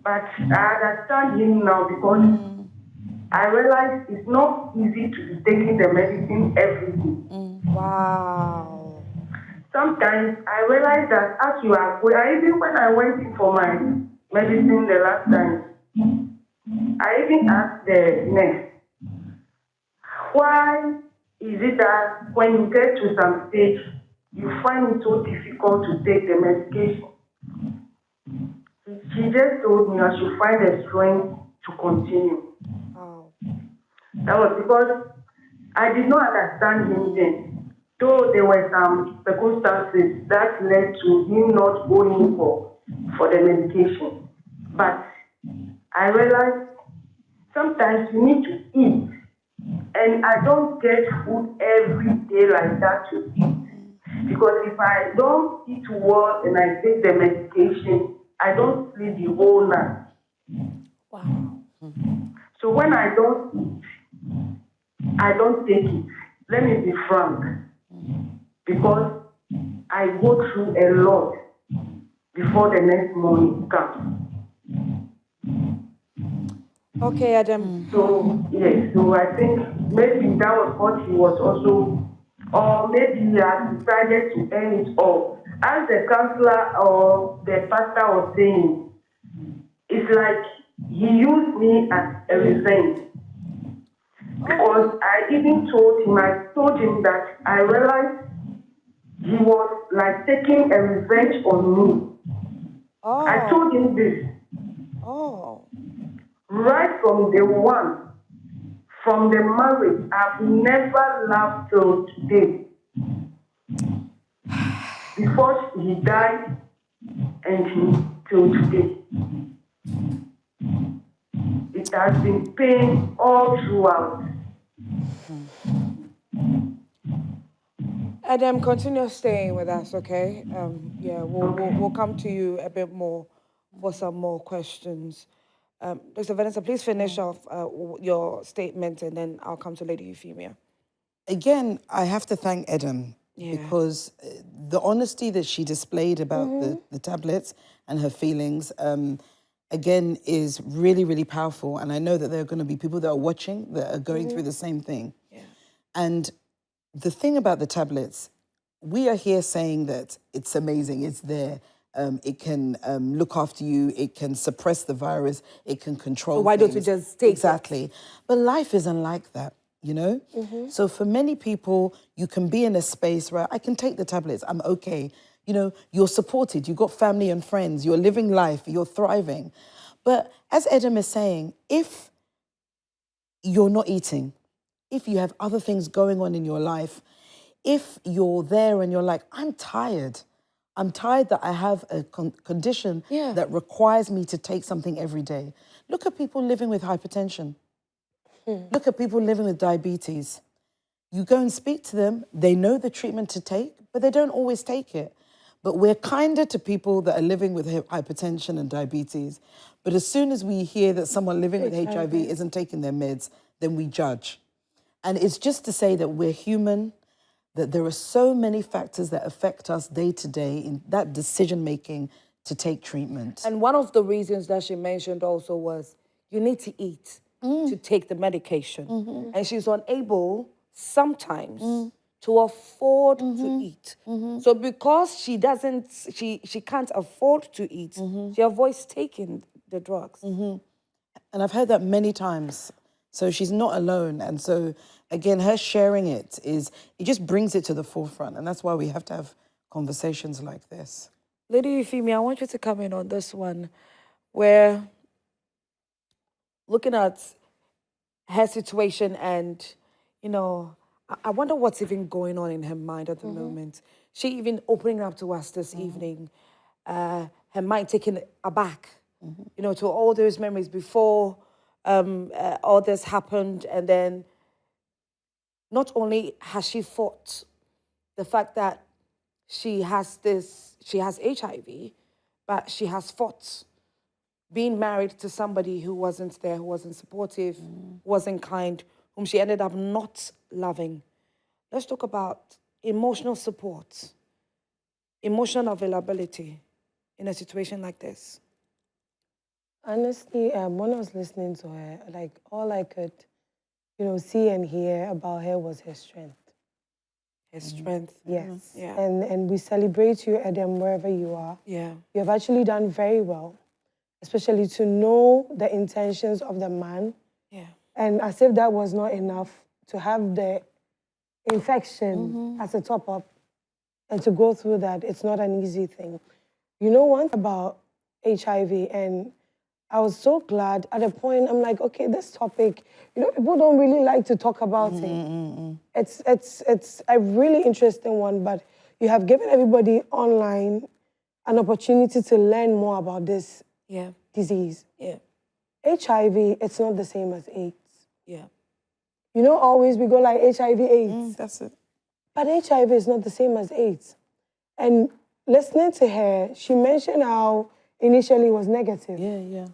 but I understand him now because I realize it's not easy to be taking the medicine every day. Wow. Sometimes I realize that as you are going, even when I went in for my medicine the last time, I even asked the nurse, why is it that when you get to some stage, you find it so difficult to take the medication? She just told me I should find the strength to continue. Wow. That was because I did not understand him then. Though there were some circumstances that led to him not going for the medication. But I realized sometimes you need to eat. And I don't get food every day like that to eat. Because if I don't eat well and I take the medication, I don't sleep the whole night. Wow. So when I don't eat, I don't take it. Let me be frank. Because I go through a lot before the next morning comes. Okay, Adam. So, yes, so I think maybe that was what he was also, or maybe he had decided to end it all. As the counselor or the pastor was saying, it's like he used me as a revenge. Because I even told him that I realized he was like taking a revenge on me. Oh. I told him this. Oh. Right from day one, from the marriage, I've never laughed till today. before he died and till today. It has been pain all throughout. Adam, continue staying with us, okay? Yeah, we'll come to you a bit more for some more questions. Dr. Vanessa, please finish off your statement, and then I'll come to Lady Euphemia. Again, I have to thank Adam because the honesty that she displayed about the tablets and her feelings, again, is really, really powerful. And I know that there are going to be people that are watching that are going through the same thing. Yeah. And the thing about the tablets, we are here saying that it's amazing, it's there. It can look after you, it can suppress the virus, it can control So why don't things. we just take Exactly. But life isn't like that, you know? So for many people, you can be in a space where I can take the tablets, I'm okay. You know, you're supported, you've got family and friends, you're living life, you're thriving. But as Adam is saying, if you're not eating, if you have other things going on in your life, if you're there and you're like, I'm tired that I have a condition that requires me to take something every day. Look at people living with hypertension. Look at people living with diabetes. You go and speak to them, they know the treatment to take, but they don't always take it. But we're kinder to people that are living with hypertension and diabetes. But as soon as we hear that someone living with HIV isn't taking their meds, then we judge. And it's just to say that we're human, that there are so many factors that affect us day to day in that decision-making to take treatment. And one of the reasons that she mentioned also was you need to eat to take the medication. And she's unable sometimes to afford to eat. So because she can't afford to eat, she avoids taking the drugs. And I've heard that many times. So she's not alone. And so, again, her sharing it just brings it to the forefront. And that's why we have to have conversations like this. Lady Euphemia, I want you to come in on this one, where looking at her situation and, you know, I wonder what's even going on in her mind at the moment. She even opening up to us this evening, her mind taken aback, you know, to all those memories before all this happened. And then not only has she fought the fact that she has HIV, but she has fought being married to somebody who wasn't there, who wasn't supportive, wasn't kind, whom she ended up not loving. Let's talk about emotional support, emotional availability in a situation like this. Honestly, when I was listening to her, like all I could, you know, see and hear about her was her strength. Her strength. Yes. Yeah. And we celebrate you, Adam, wherever you are. Yeah. You have actually done very well, especially to know the intentions of the man. Yeah. And as if that was not enough, to have the infection as a top-up and to go through that, it's not an easy thing. You know, one thing about HIV, and I was so glad at a point, I'm like, okay, this topic, you know, people don't really like to talk about it. It's a really interesting one, but you have given everybody online an opportunity to learn more about this disease. Yeah. HIV, it's not the same as AIDS. Yeah. You know, always we go like HIV, AIDS. That's it. But HIV is not the same as AIDS. And listening to her, she mentioned how initially it was negative. Yeah.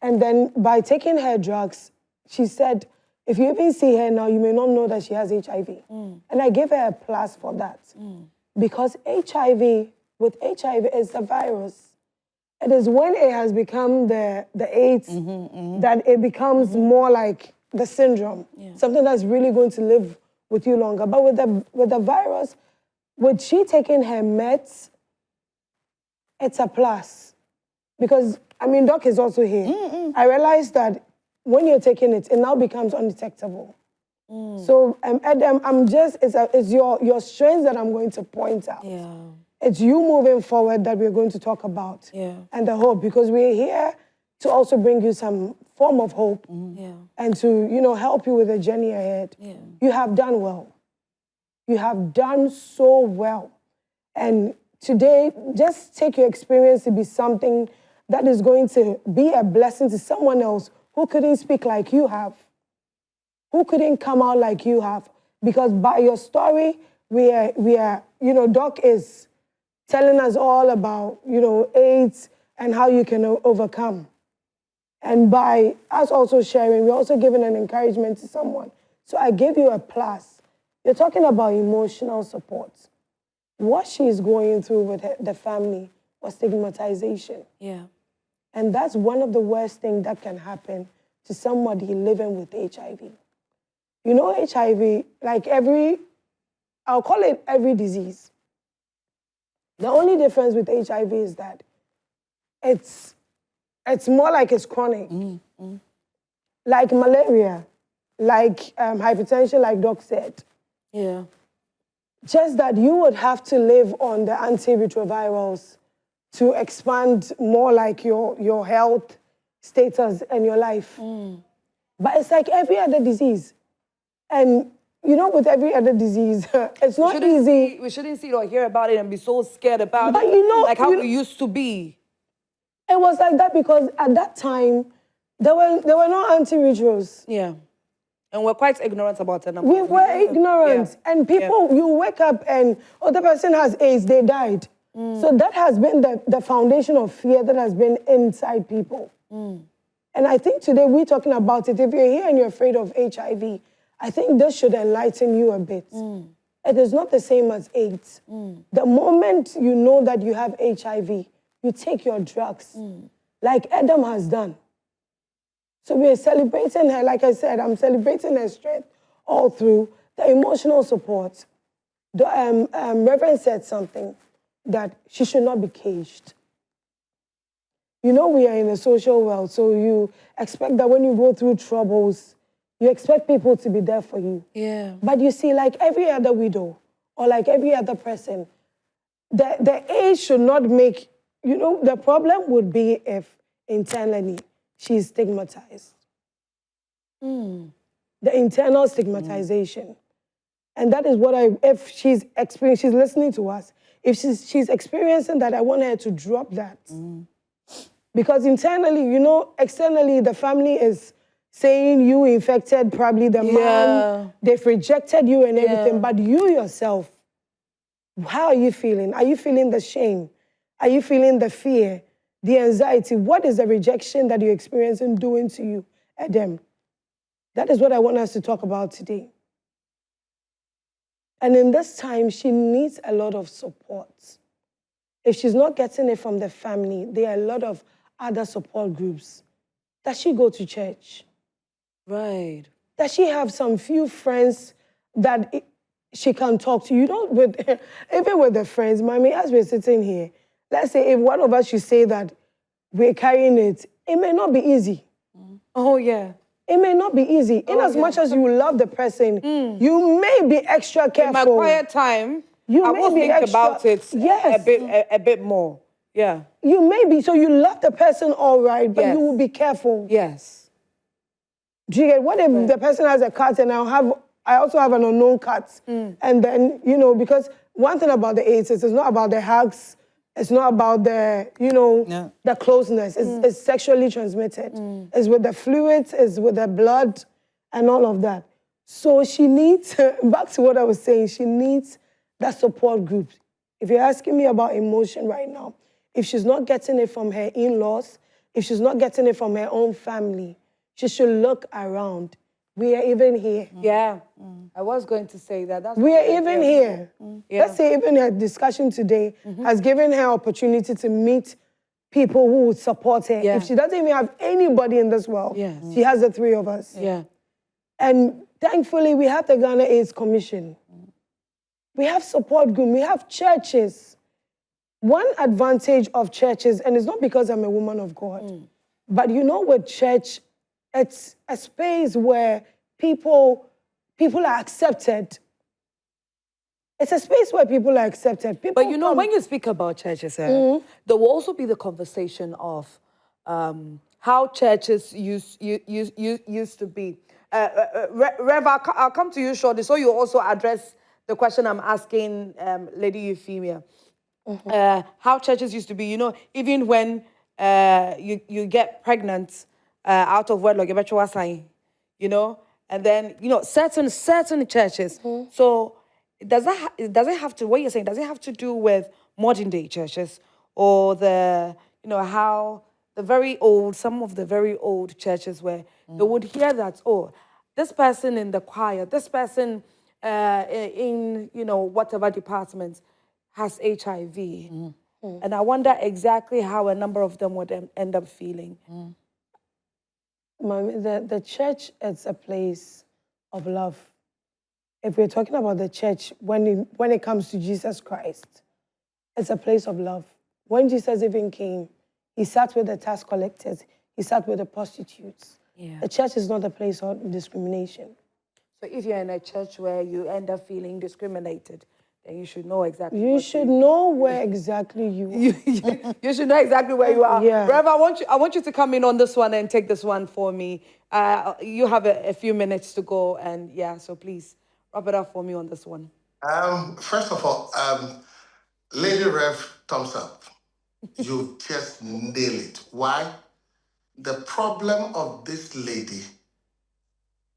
And then by taking her drugs, she said, if you even see her now, you may not know that she has HIV. And I gave her a plus for that. Because HIV, with HIV, is a virus. It is when it has become the AIDS that it becomes more like the syndrome, something that's really going to live with you longer. But with the virus, with she taking her meds, it's a plus. Because, I mean, Doc is also here. I realized that when you're taking it, it now becomes undetectable. So, Adam, it's your strengths that I'm going to point out. Yeah. It's you moving forward that we're going to talk about. Yeah. And the hope, because we're here to also bring you some form of hope and to, you know, help you with the journey ahead. You have done well. You have done so well. And today, just take your experience to be something that is going to be a blessing to someone else who couldn't speak like you have, who couldn't come out like you have. Because by your story, we are, Doc is telling us all about, AIDS and how you can overcome. And by us also sharing, we're also giving an encouragement to someone. So I gave you a plus. You're talking about emotional support. What she's going through with the family was stigmatization. Yeah. And that's one of the worst things that can happen to somebody living with HIV. You know, HIV, like I'll call it every disease. The only difference with HIV is that it's more like it's chronic. Like malaria, like hypertension, like Doc said. Yeah. Just that you would have to live on the antiretrovirals to expand more like your health status and your life. But it's like every other disease. And with every other disease, it's not easy. We shouldn't see it or hear about it and be so scared about But it. Like how we used to be. It was like that because at that time, there were no antiretrovirals. Yeah. And we're quite ignorant about it. We were ignorant. Yeah. And people, you wake up and, the person has AIDS, they died. So that has been the foundation of fear that has been inside people. And I think today we're talking about it. If you're here and you're afraid of HIV, I think this should enlighten you a bit. It is not the same as AIDS. The moment you know that you have HIV, you take your drugs, like Adam has done. So we're celebrating her, like I said, I'm celebrating her strength all through the emotional support. The Reverend said something that she should not be caged. We are in a social world, so you expect that when you go through troubles, you expect people to be there for you. Yeah. But you see, like every other widow or like every other person, the age should not make, the problem would be if internally she's stigmatized. The internal stigmatization. And that is what if she's experiencing, she's listening to us, if she's experiencing that, I want her to drop that. Because internally, externally, the family is saying you infected probably the man, they've rejected you and everything, but you yourself, how are you feeling? Are you feeling the shame? Are you feeling the fear, the anxiety? What is the rejection that you're experiencing doing to you, Adam? That is what I want us to talk about today. And in this time, she needs a lot of support. If she's not getting it from the family, there are a lot of other support groups. Does she go to church? Right. Does she have some few friends that she can talk to? Even with the friends, Mommy, as we're sitting here, let's say if one of us should say that we're carrying it, it may not be easy. Oh, yeah. It may not be easy. In as much as you love the person, you may be extra careful. In my quiet time, I will think about it a bit more. Yeah. You may be, so you love the person all right, but you will be careful. Yes. Do you get, what if the person has a cat and I also have an unknown cat? And then, because one thing about the AIDS is it's not about the hugs, it's not about the, the closeness. It's sexually transmitted. It's with the fluids, it's with the blood, and all of that. So she needs, back to what I was saying, she needs that support group. If you're asking me about emotion right now, if she's not getting it from her in-laws, if she's not getting it from her own family, she should look around. We are even here. Yeah. I was going to say that. We are even here. Let's say even her discussion today has given her opportunity to meet people who would support her. If she doesn't even have anybody in this world, she has the three of us. Yeah. And thankfully, we have the Ghana AIDS Commission. We have support groups. We have churches. One advantage of churches, and it's not because I'm a woman of God, but with church, it's a space where people are accepted. It's a space where people are accepted. People but when you speak about churches, there will also be the conversation of how churches used to be. Rev, I'll come to you shortly, so you also address the question I'm asking Lady Euphemia. how churches used to be, even when you get pregnant out of wedlock, and then, certain churches. So does it have to, what you're saying, does it have to do with modern day churches or how some of the very old churches where they would hear that, oh, this person in the choir, this person in, whatever department has HIV. And I wonder exactly how a number of them would end up feeling. Mommy, the church is a place of love. If we're talking about the church, when it comes to Jesus Christ, it's a place of love. When Jesus even came, he sat with the tax collectors, he sat with the prostitutes. Yeah. The church is not a place of discrimination. So if you're in a church where you end up feeling discriminated, then you should know exactly. You should know where exactly you are. You should know exactly where you are. Yeah. Rev, I want you to come in on this one and take this one for me. You have a few minutes to go, and so please wrap it up for me on this one. First of all, Lady Rev, thumbs up. You just nailed it. Why? The problem of this lady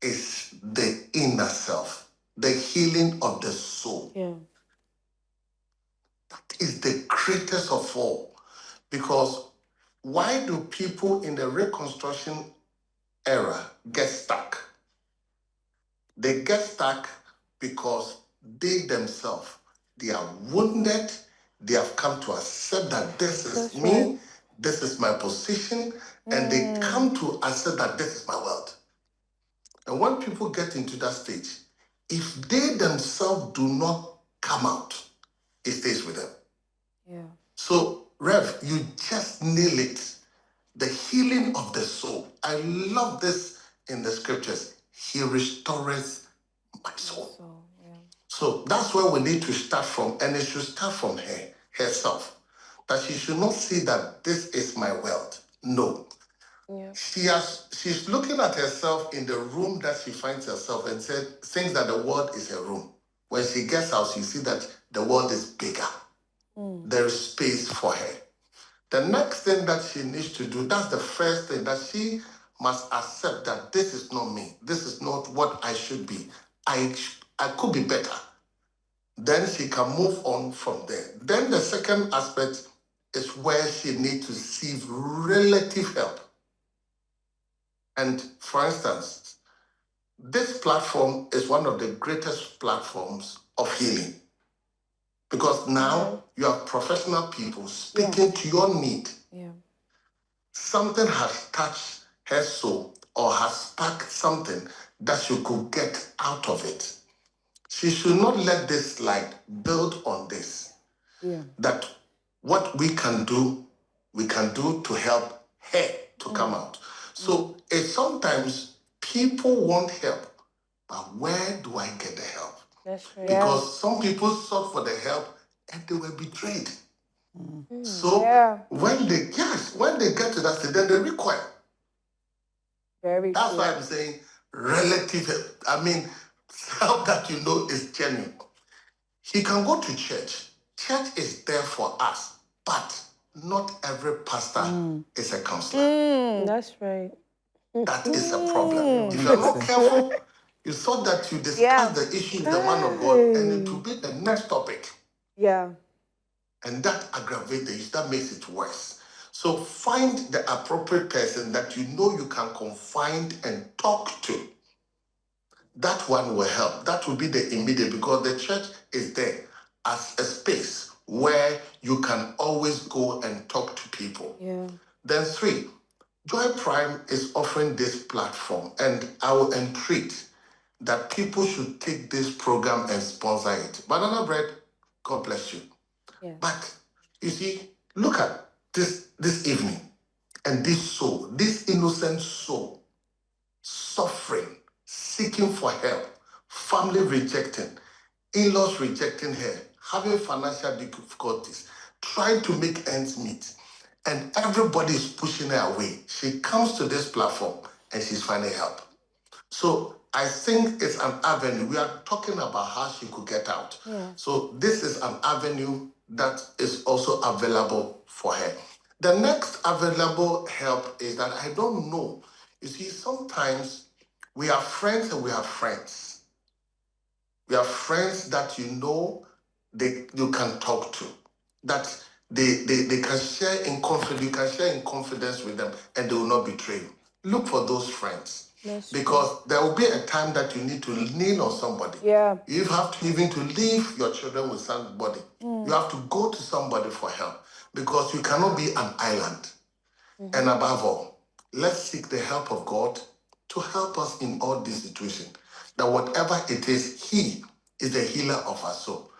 is the inner self, the healing of the soul. Yeah. That is the greatest of all. Because why do people in the Reconstruction era get stuck? They get stuck because they themselves, they are wounded, they have come to accept that this is me, this is my position, and they come to accept that this is my world. And when people get into that stage, if they themselves do not come out, it stays with them. Yeah. So, Rev, you just nail it. The healing of the soul. I love this in the scriptures. He restores my soul. So that's where we need to start from, and it should start from herself. That she should not see that this is my world. No. Yeah. She's looking at herself in the room that she finds herself and thinks that the world is her room. When she gets out, she sees that the world is bigger. There is space for her. The next thing that she needs to do, that's the first thing, that she must accept that this is not me. This is not what I should be. I could be better. Then she can move on from there. Then the second aspect is where she needs to seek relative help. And for instance, this platform is one of the greatest platforms of healing. Because now you have professional people speaking to your need. Yeah. Something has touched her soul or has sparked something that she could get out of it. She should not let this light build on this. Yeah. That what we can do to help her to come out. So it's sometimes people want help, but where do I get the help? That's right. Because some people sought for the help and they were betrayed. So when they get to that stage, then they require. That's why I'm saying relative help. I mean, help that you know is genuine. He can go to church. Church is there for us, but not every pastor is a counselor. That's right. That is a problem. If you're not careful, you thought that you discussed the issue with the man of God, and it will be the next topic. Yeah. And that aggravates the issue, that makes it worse. So find the appropriate person that you know you can confide and talk to. That one will help. That will be the immediate, because the church is there as a space where you can always go and talk to people. Yeah. Then 3, Joy Prime is offering this platform, and I will entreat that people should take this program and sponsor it. Banana Bread, God bless you. Yeah. But you see, look at this evening, and this soul, this innocent soul, suffering, seeking for help, family rejecting, in-laws rejecting her, having financial difficulties, trying to make ends meet, and everybody is pushing her away. She comes to this platform and she's finding help. So I think it's an avenue. We are talking about how she could get out. Yeah. So this is an avenue that is also available for her. The next available help is that I don't know. You see, sometimes we are friends and we have friends. We have friends that you know you can talk to, that they can share in confidence. You can share in confidence with them, and they will not betray you. Look for those friends, because there will be a time that you need to lean on somebody. Yeah. You have to even to leave your children with somebody. You have to go to somebody for help, because you cannot be an island. And above all, let's seek the help of God to help us in all these situations. That whatever it is, He is the healer of our soul.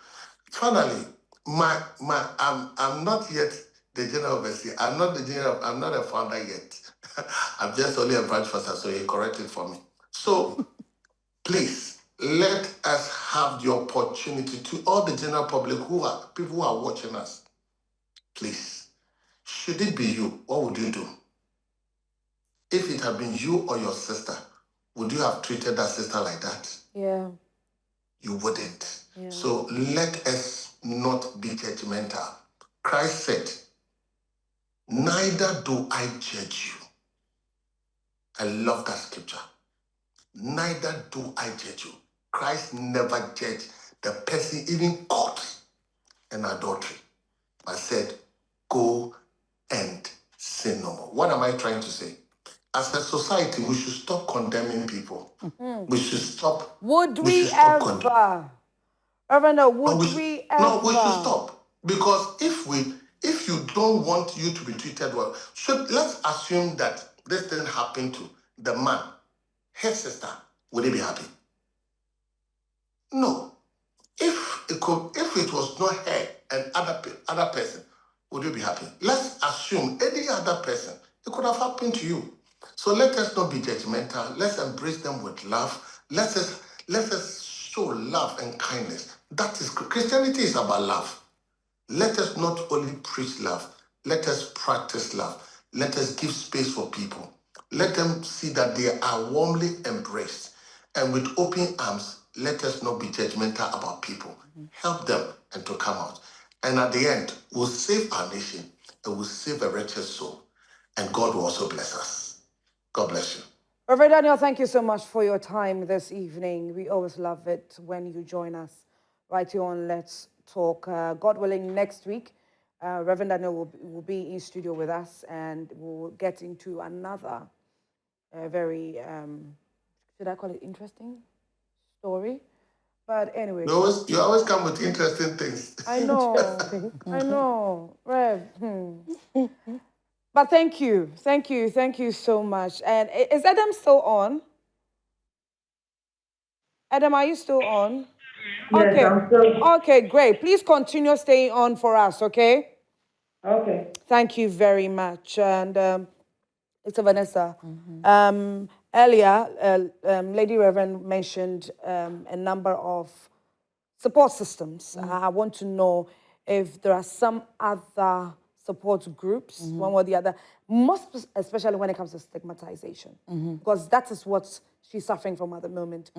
Finally, I'm not yet the general overseer. I'm not a founder yet. I'm just only a branch pastor, so he corrected for me. So please let us have the opportunity to all the general public people who are watching us. Please, should it be you, what would you do? If it had been you or your sister, would you have treated that sister like that? Yeah. You wouldn't. Yeah. So let us not be judgmental. Christ said, neither do I judge you. I love that scripture. Neither do I judge you. Christ never judged the person even caught in adultery, but said, go and sin no more. What am I trying to say? As a society, we should stop condemning people. We should stop. Would We we should stop condemning. ever? Reverend, would No, we ever? no, we should stop, because if you don't want you to be treated well, let's assume that this thing happened to the man, her sister. Would he be happy? No. If it was not her and other person, would you be happy? Let's assume any other person, it could have happened to you. So let us not be judgmental. Let's embrace them with love. Let us show love and kindness. That is Christianity is about love. Let us not only preach love, let us practice love. Let us give space for people. Let them see that they are warmly embraced. And with open arms, let us not be judgmental about people. Help them and to come out. And at the end, we'll save our nation and we'll save a wretched soul. And God will also bless us. God bless you. Reverend Daniel, thank you so much for your time this evening. We always love it when you join us right here on Let's Talk. God willing, next week, Reverend Daniel will be in studio with us, and we'll get into another very, should I call it interesting story? But anyway. You always come with interesting things. I know, Rev. But thank you so much. And is Adam still on? Adam, are you still on? Yes, okay. I'm still. Okay, great. Please continue staying on for us, okay? Okay. Thank you very much. And it's Vanessa. Earlier, Lady Reverend mentioned a number of support systems. I want to know if there are some other support groups, one or the other, most especially when it comes to stigmatization, because that is what she's suffering from at the moment.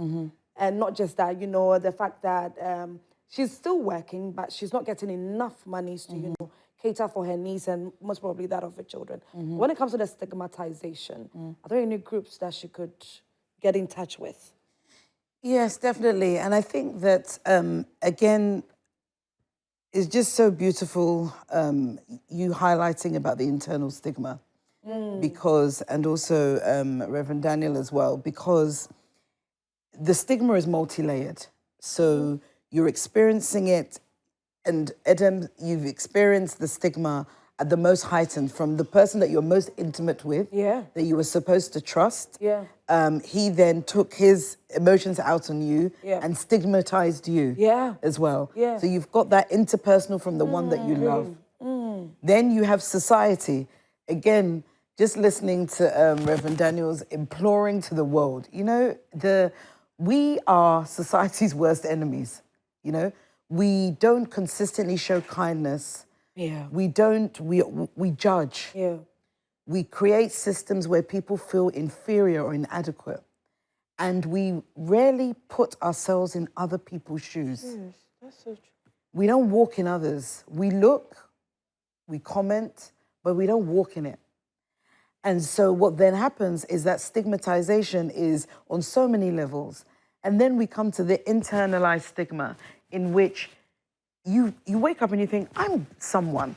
And not just that, the fact that she's still working, but she's not getting enough money to, cater for her needs and most probably that of her children. When it comes to the stigmatization, are there any groups that she could get in touch with? Yes, definitely. And I think that, again, it's just so beautiful you highlighting about the internal stigma, because, and also Reverend Daniel as well, because the stigma is multi-layered. So you're experiencing it, and Adam, you've experienced the stigma at the most heightened from the person that you're most intimate with, that you were supposed to trust. He then took his emotions out on you and stigmatized you as well. So you've got that interpersonal from the one that you love. Then you have society. Again, just listening to Reverend Daniel's imploring to the world. We are society's worst enemies, We don't consistently show kindness. We judge. We create systems where people feel inferior or inadequate. And we rarely put ourselves in other people's shoes. Yes, that's so true. We don't walk in others. We look, we comment, but we don't walk in it. And so what then happens is that stigmatization is on so many levels. And then we come to the internalized stigma in which you wake up and you think, I'm someone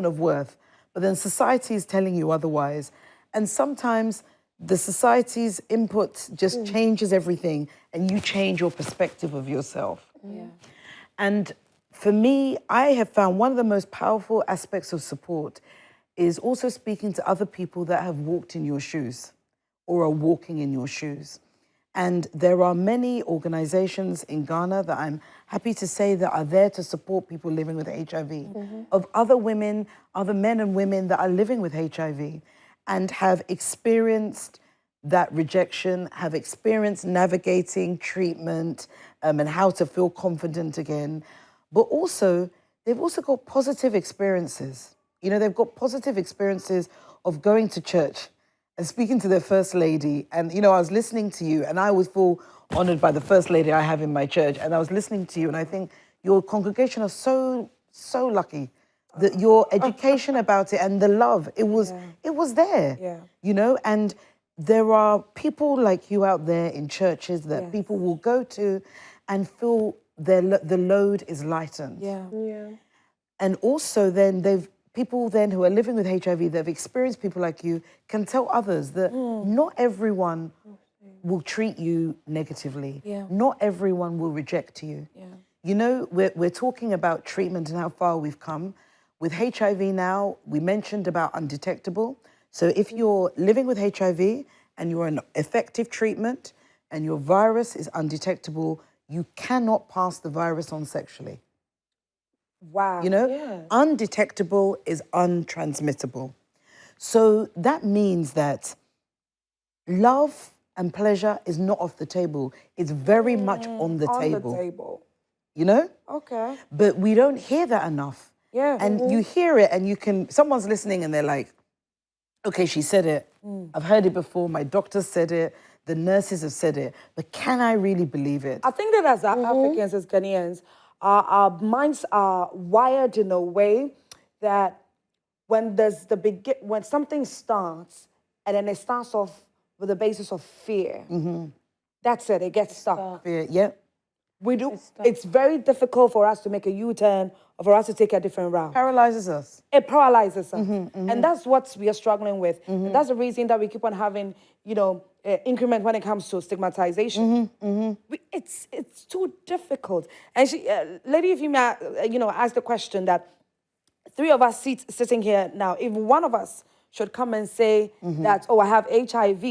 of worth. But then society is telling you otherwise. And sometimes the society's input just changes everything and you change your perspective of yourself. Yeah. And for me, I have found one of the most powerful aspects of support is also speaking to other people that have walked in your shoes or are walking in your shoes. And there are many organizations in Ghana that I'm happy to say that are there to support people living with HIV, of other women, other men and women that are living with HIV and have experienced that rejection, have experienced navigating treatment and how to feel confident again. But also, they've also got positive experiences. You know, they've got positive experiences of going to church and speaking to their first lady. And, you know, I was listening to you and I always feel honored by the first lady I have in my church. And I was listening to you and I think your congregation are so lucky that your education about it and the love, it was there, you know? And there are people like you out there in churches that people will go to and feel the load is lightened. And also then people then who are living with HIV that have experienced people like you can tell others that not everyone will treat you negatively. Not everyone will reject you. You know, we're talking about treatment and how far we've come. With HIV now, we mentioned about undetectable. So if you're living with HIV and you're on effective treatment and your virus is undetectable, you cannot pass the virus on sexually. Wow. You know, undetectable is untransmittable. So that means that love and pleasure is not off the table. It's very much on the table. On the table. You know? Okay. But we don't hear that enough. Yeah. And you hear it and someone's listening and they're like, okay, she said it. I've heard it before. My doctor said it. The nurses have said it. But can I really believe it? I think that as Africans, as Ghanaians, our minds are wired in a way that when when something starts and then it starts off with the basis of fear, that's it, it gets stuck. Fear, yeah. We do. It's very difficult for us to make a U-turn or for us to take a different route. Paralyzes us. It paralyzes us. And that's what we are struggling with. And that's the reason that we keep on having, you know, increment when it comes to stigmatization. It's too difficult. And Lady Ifeoma, you know, asked the question that three of us sitting here now, if one of us should come and say that, oh, I have HIV,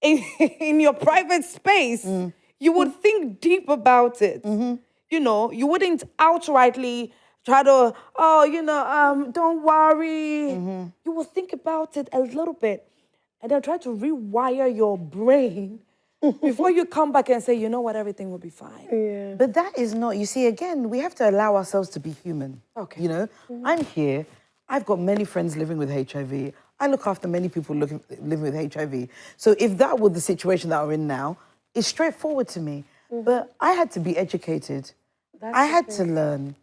in your private space, you would think deep about it. You know, you wouldn't outrightly try to, oh, you know, don't worry. You will think about it a little bit and then try to rewire your brain before you come back and say, you know what, everything will be fine. But that is not, you see, again, we have to allow ourselves to be human. Okay. You know, I'm here. I've got many friends living with HIV. I look after many people living with HIV. So if that were the situation that we're in now, it's straightforward to me. But I had to be educated. I had to learn.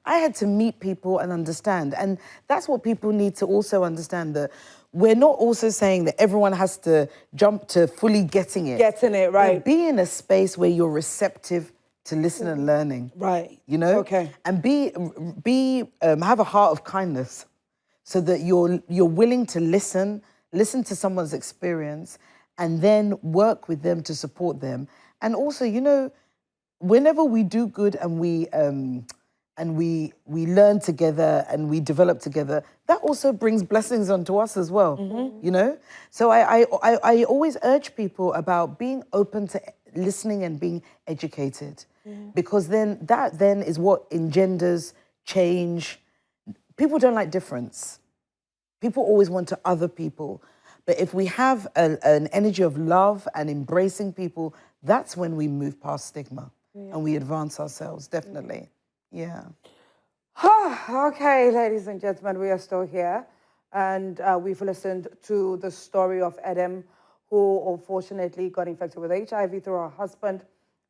I had to meet people and understand. And that's what people need to also understand, that we're not also saying that everyone has to jump to fully getting it. Getting it, right. But be in a space where you're receptive to listen and learning. Right. You know? Okay. And have a heart of kindness so that you're willing to listen to someone's experience and then work with them to support them. And also, you know, whenever we do good and we learn together and we develop together, that also brings blessings onto us as well. You know, so I always urge people about being open to listening and being educated, because that is what engenders change. People don't like difference. People always want to other people. But if we have an energy of love and embracing people, that's when we move past stigma and we advance ourselves, definitely. Yeah. Okay, ladies and gentlemen, we are still here. And we've listened to the story of Adam, who unfortunately got infected with HIV through her husband.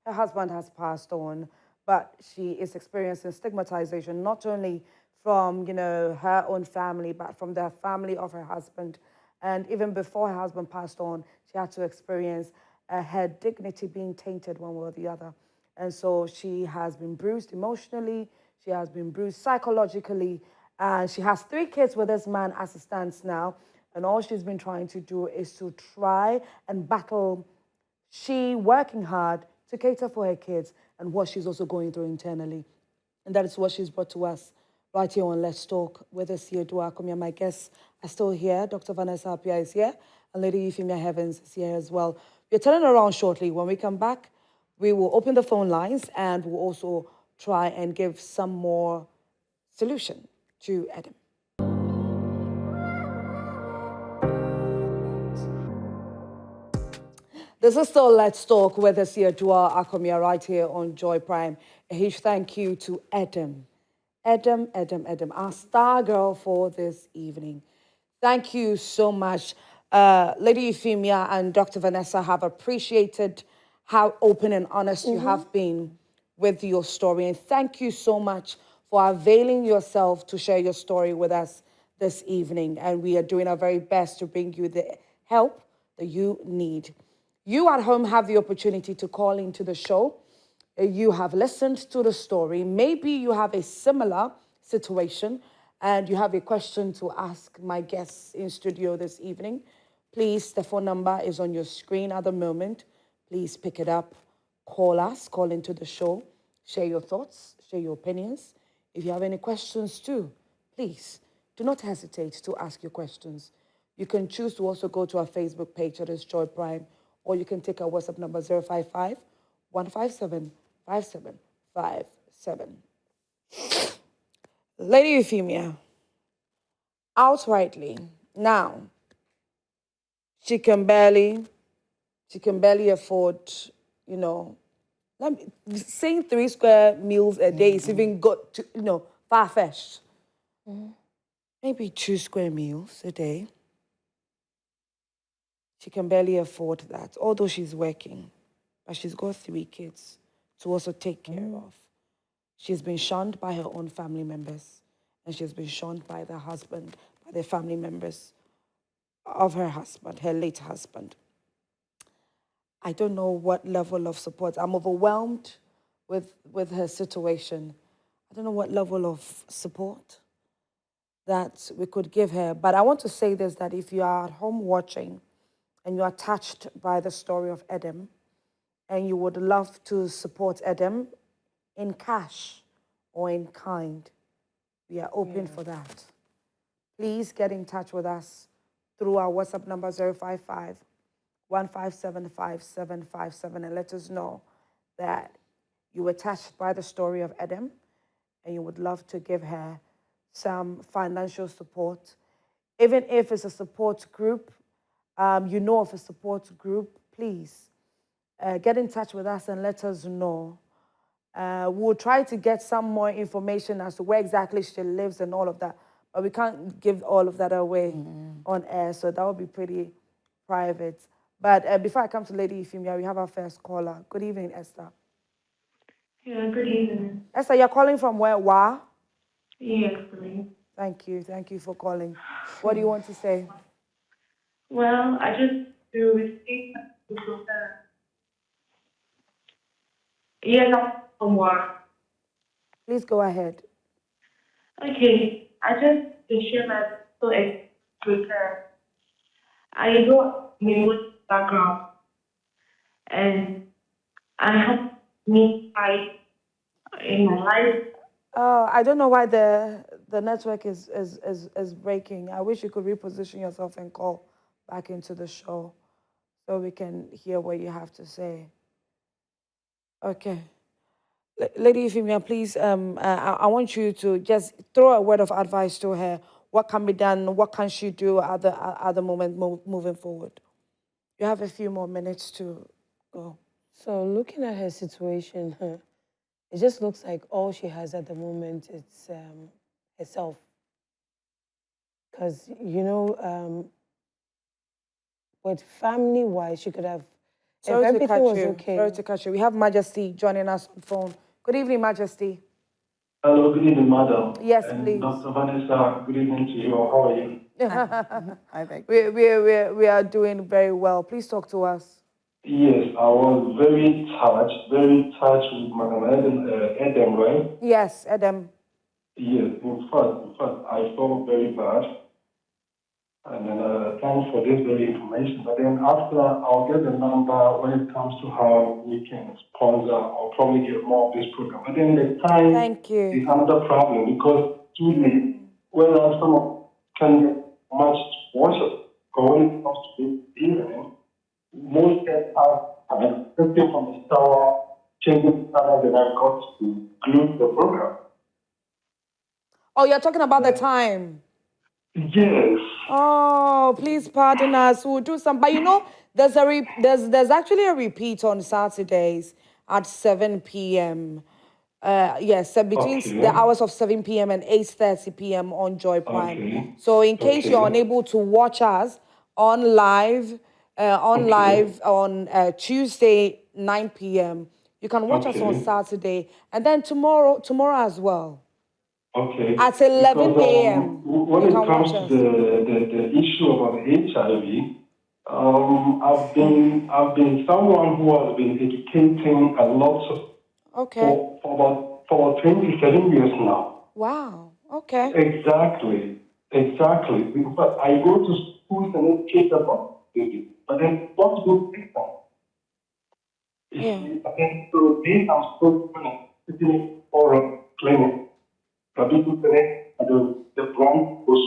Her husband has passed on, but she is experiencing stigmatization, not only from, her own family, but from the family of her husband. And even before her husband passed on, she had to experience her dignity being tainted one way or the other. And so she has been bruised emotionally, she has been bruised psychologically, and she has 3 kids with this man as it stands now. And all she's been trying to do is to try and battle, she working hard to cater for her kids and what she's also going through internally. And that is what she's brought to us right here on Let's Talk with Asieduwaa Akumia. My guests are still here. Dr. Vanessa Appiah is here, and Lady Euphemia Heavens is here as well. We're turning around shortly. When we come back, we will open the phone lines and we'll also try and give some more solution to Adam. This is still Let's Talk with Asieduwaa Akumia right here on Joy Prime. A huge thank you to Adam, our star girl for this evening. Thank you so much. Lady Euphemia and Dr. Vanessa have appreciated how open and honest you have been with your story. And thank you so much for availing yourself to share your story with us this evening. And we are doing our very best to bring you the help that you need. You at home have the opportunity to call into the show. You have listened to the story. Maybe you have a similar situation and you have a question to ask my guests in studio this evening. Please, the phone number is on your screen at the moment. Please pick it up, call us, call into the show, share your thoughts, share your opinions. If you have any questions too, please do not hesitate to ask your questions. You can choose to also go to our Facebook page, that is Joy Prime, or you can take our WhatsApp number 055 157 5757. Lady Euphemia, outrightly, now, she can barely afford, saying 3 square meals a day is even got to, far-fetched. Maybe 2 square meals a day. She can barely afford that, although she's working. But she's got 3 kids to also take care of. She's been shunned by her own family members. And she's been shunned by the husband, by the family members of her husband, her late husband. I don't know what level of support. I'm overwhelmed with her situation. I don't know what level of support that we could give her. But I want to say this, that if you are at home watching and you are touched by the story of Adam, and you would love to support Adam in cash or in kind, we are open for that. Please get in touch with us through our WhatsApp number 055 157 5757 and let us know that you were touched by the story of Adam and you would love to give her some financial support. Even if it's a support group, you know of a support group, please get in touch with us and let us know. We'll try to get some more information as to where exactly she lives and all of that, but we can't give all of that away on air, so that would be pretty private. But before I come to Lady Euphemia, we have our first caller. Good evening, Esther. Yeah, good evening. Esther, you're calling from where? Wa? Yes, please. Thank you for calling. What do you want to say? Well, I just do speak to yes, I'm from work. Please go ahead. Okay, I just to share my personal experience with her. I got Muslim background and I have me fight in my life. I don't know why the network is breaking. I wish you could reposition yourself and call back into the show so we can hear what you have to say. Okay. Lady Euphemia, please, I want you to just throw a word of advice to her. What can be done? What can she do at the moment moving forward? You have a few more minutes to go. So looking at her situation, it just looks like all she has at the moment is herself. Because, with family-wise, she could have, Sorry if to everything catch was you. okay. Sorry to catch you. We have Majesty joining us on phone. Good evening, Majesty. Hello, good evening, madam. Yes, and please. Dr. Vanessa, good evening to you. How are you? I think. We are doing very well. Please talk to us. Yes, I was very touched with Madam Adam, right? Yes, Adam. Yes, in fact, I felt very bad. And then thanks for this very information. But then after, I'll get the number when it comes to how we can sponsor. I'll probably get more of this program. But then the time Thank you. is another problem because usually when someone can get much worship, but when it comes to this evening, most guests have especially from the shower, changing the time that I've got to glue the program. Oh, you're talking about the time. Yes. Oh, please pardon us. We'll do some. But you know, there's actually a repeat on Saturdays at 7 p.m. Yes, so between the hours of 7 p.m. and 8:30 p.m. on Joy Prime. Okay. So in case you're unable to watch us on live on Tuesday 9 p.m., you can watch us on Saturday, and then tomorrow as well. Okay. At 11 a.m. When it comes to the issue about HIV, I've been someone who has been educating a lot for about 27 years now. Wow. Okay. Exactly. But I go to schools and educate about this. But then what do people? Yeah. Again, so they are still sitting for a clinic. The people connect the brand was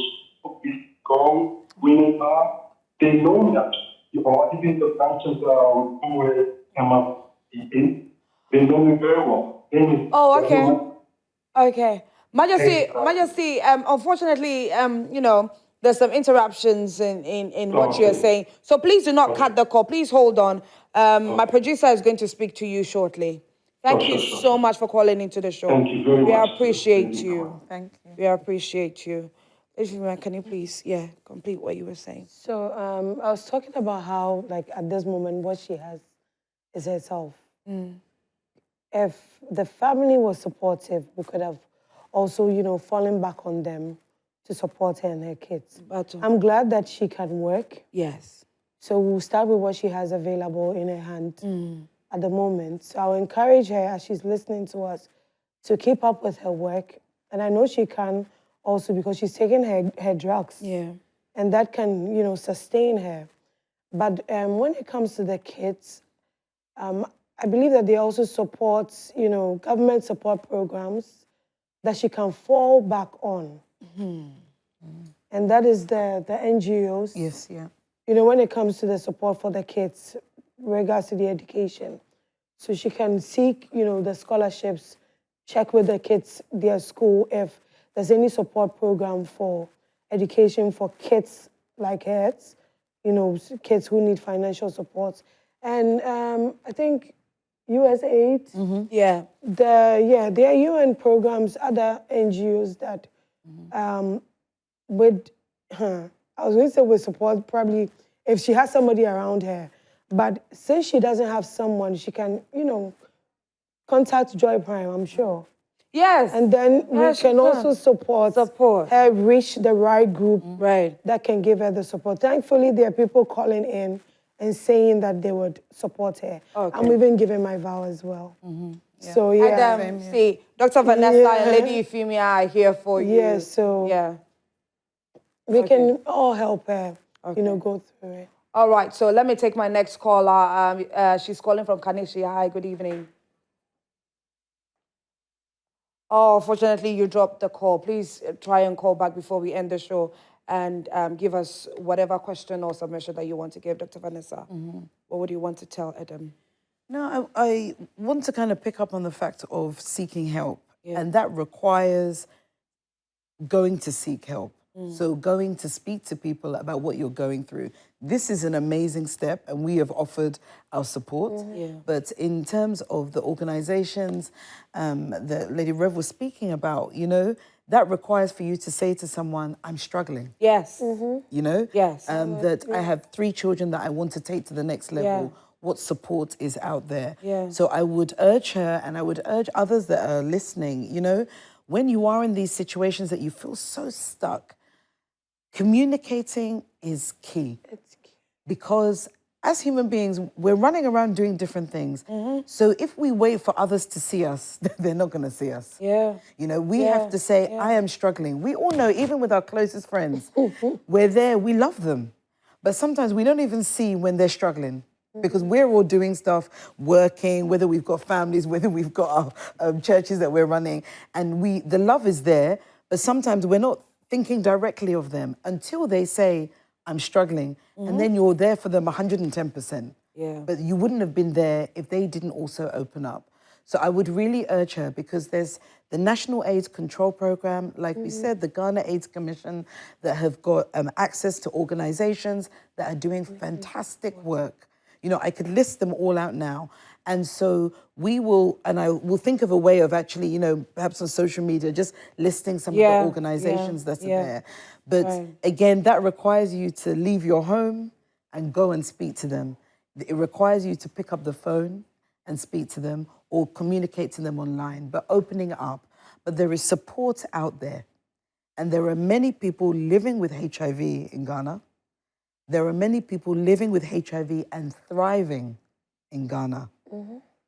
gone, winning bar. They know that you are even the branches somewhere come up in. They know me very well. Oh, okay. Okay. Majesty, unfortunately, you know, there's some interruptions in what you're saying. So please do not cut the call. Please hold on. My producer is going to speak to you shortly. Thank you so much for calling into the show. Thank you very much. We appreciate you. Thank you. We appreciate you. Can you please, complete what you were saying? So I was talking about how, like, at this moment, what she has is herself. If the family was supportive, we could have also, you know, fallen back on them to support her and her kids. But, I'm glad that she can work. Yes. So we'll start with what she has available in her hand at the moment. So I'll encourage her, as she's listening to us, to keep up with her work. And I know she can also because she's taking her drugs. Yeah. And that can, you know, sustain her. But when it comes to the kids, I believe that they also support, you know, government support programs that she can fall back on. And that is the NGOs. Yes, yeah. You know, when it comes to the support for the kids, regards to the education. So she can seek, you know, the scholarships, check with the kids, their school, if there's any support program for education for kids like hers, you know, kids who need financial support. And I think USAID, there are UN programs, other NGOs that I was going to say with support, probably if she has somebody around her. But since she doesn't have someone, she can, you know, contact Joy Prime, I'm sure. Yes. And then we can also support her reach the right group that can give her the support. Thankfully, there are people calling in and saying that they would support her. Okay. I'm even giving my vow as well. Yeah. So, yeah. And see, Dr. Vanessa and Lady Euphemia are here for you. Yeah, so we can all help her, you know, go through it. All right, so let me take my next caller. She's calling from Kanishi. Hi, good evening. Oh, fortunately, you dropped the call. Please try and call back before we end the show and give us whatever question or submission that you want to give, Dr. Vanessa. What would you want to tell Adam? No, I want to kind of pick up on the fact of seeking help. And that requires going to seek help. So going to speak to people about what you're going through. This is an amazing step, and we have offered our support. But in terms of the organizations that Lady Rev was speaking about, you know, that requires for you to say to someone, I'm struggling. Yes. You know? Yes. That I have 3 children that I want to take to the next level. Yeah. What support is out there? Yeah. So I would urge her, and I would urge others that are listening, you know, when you are in these situations that you feel so stuck, communicating is key. It's key. Because as human beings, we're running around doing different things. So if we wait for others to see us, they're not going to see us. Yeah. You know, we have to say, I am struggling. We all know, even with our closest friends, we're there, we love them. But sometimes we don't even see when they're struggling because we're all doing stuff, working, whether we've got families, whether we've got our churches that we're running. And the love is there, but sometimes we're not thinking directly of them until they say, I'm struggling. And then you're there for them 110%. Yeah. But you wouldn't have been there if they didn't also open up. So I would really urge her, because there's the National AIDS Control Program, like we said, the Ghana AIDS Commission, that have got access to organizations that are doing fantastic work. You know, I could list them all out now. And so I will think of a way of actually, you know, perhaps on social media, just listing some of the organizations that are there. But again, that requires you to leave your home and go and speak to them. It requires you to pick up the phone and speak to them or communicate to them online, but opening it up. But there is support out there. And there are many people living with HIV in Ghana. There are many people living with HIV and thriving in Ghana,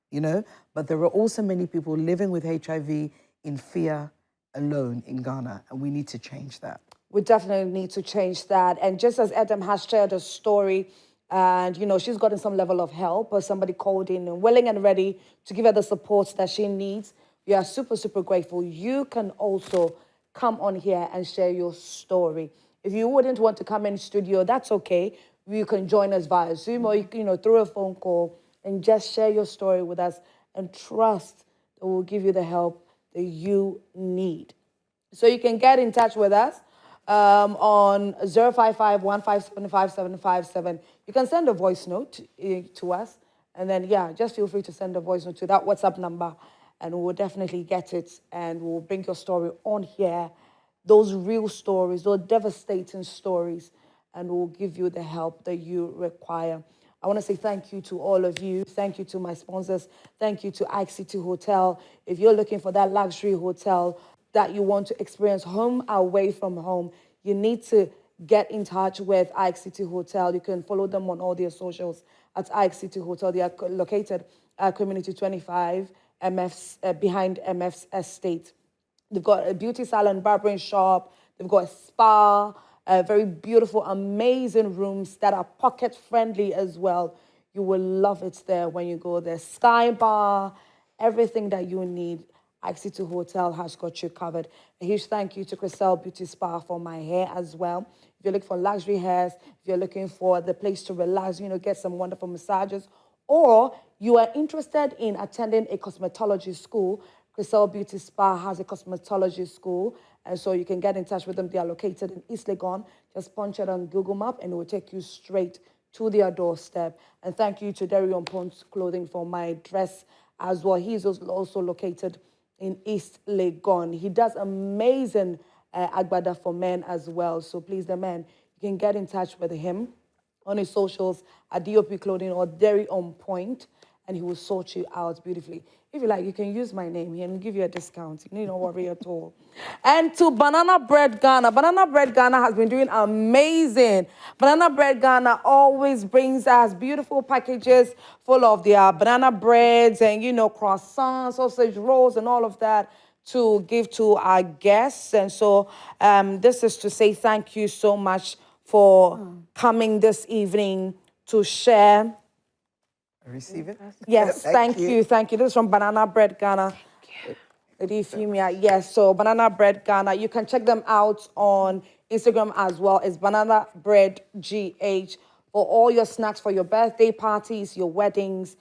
you know, but there are also many people living with HIV in fear alone in Ghana, and we need to change that. We definitely need to change that. And just as Adam has shared a story, and, you know, she's gotten some level of help, or somebody called in and willing and ready to give her the support that she needs, we are super, super grateful. You can also come on here and share your story. If you wouldn't want to come in studio, that's okay. You can join us via Zoom or, you know, through a phone call and just share your story with us and trust that we'll give you the help that you need. So you can get in touch with us on 055-157-5757. You can send a voice note to us. And then, yeah, just feel free to send a voice note to that WhatsApp number. And we'll definitely get it. And we'll bring your story on here. Those real stories, those devastating stories. And we'll give you the help that you require. I want to say thank you to all of you. Thank you to my sponsors. Thank you to Ike City Hotel. If you're looking for that luxury hotel that you want to experience home away from home, you need to get in touch with Ike City Hotel. You can follow them on all their socials at Ike City Hotel. They are located at Community 25, behind MF's estate. They've got a beauty salon, barbering shop. They've got a spa, very beautiful, amazing rooms that are pocket-friendly as well. You will love it there when you go there. Sky bar, everything that you need. Ike City Hotel has got you covered. A huge thank you to k1lled Beauty Spa for my hair as well. If you're looking for luxury hairs, if you're looking for the place to relax, you know, get some wonderful massages, or you are interested in attending a cosmetology school, k1lled Beauty Spa has a cosmetology school, and so you can get in touch with them. They are located in East Legon. Just punch it on Google Map, and it will take you straight to their doorstep. And thank you to Darion Ponce Clothing for my dress as well. He's also located in East Legon. He does amazing agbada for men as well. So please, the men, you can get in touch with him on his socials at DOP Clothing or Derry on Point, and he will sort you out beautifully. If you like, you can use my name here and give you a discount. You need not worry at all. And to Banana Bread Ghana. Banana Bread Ghana has been doing amazing. Banana Bread Ghana always brings us beautiful packages full of their banana breads and, you know, croissants, sausage rolls, and all of that to give to our guests. And so this is to say thank you so much for coming this evening to share. Receive it? Yes, thank you. Thank you. This is from Banana Bread Ghana. Lady Femia. Yes, so Banana Bread Ghana. You can check them out on Instagram as well. It's Banana Bread GH for all your snacks for your birthday parties, your weddings.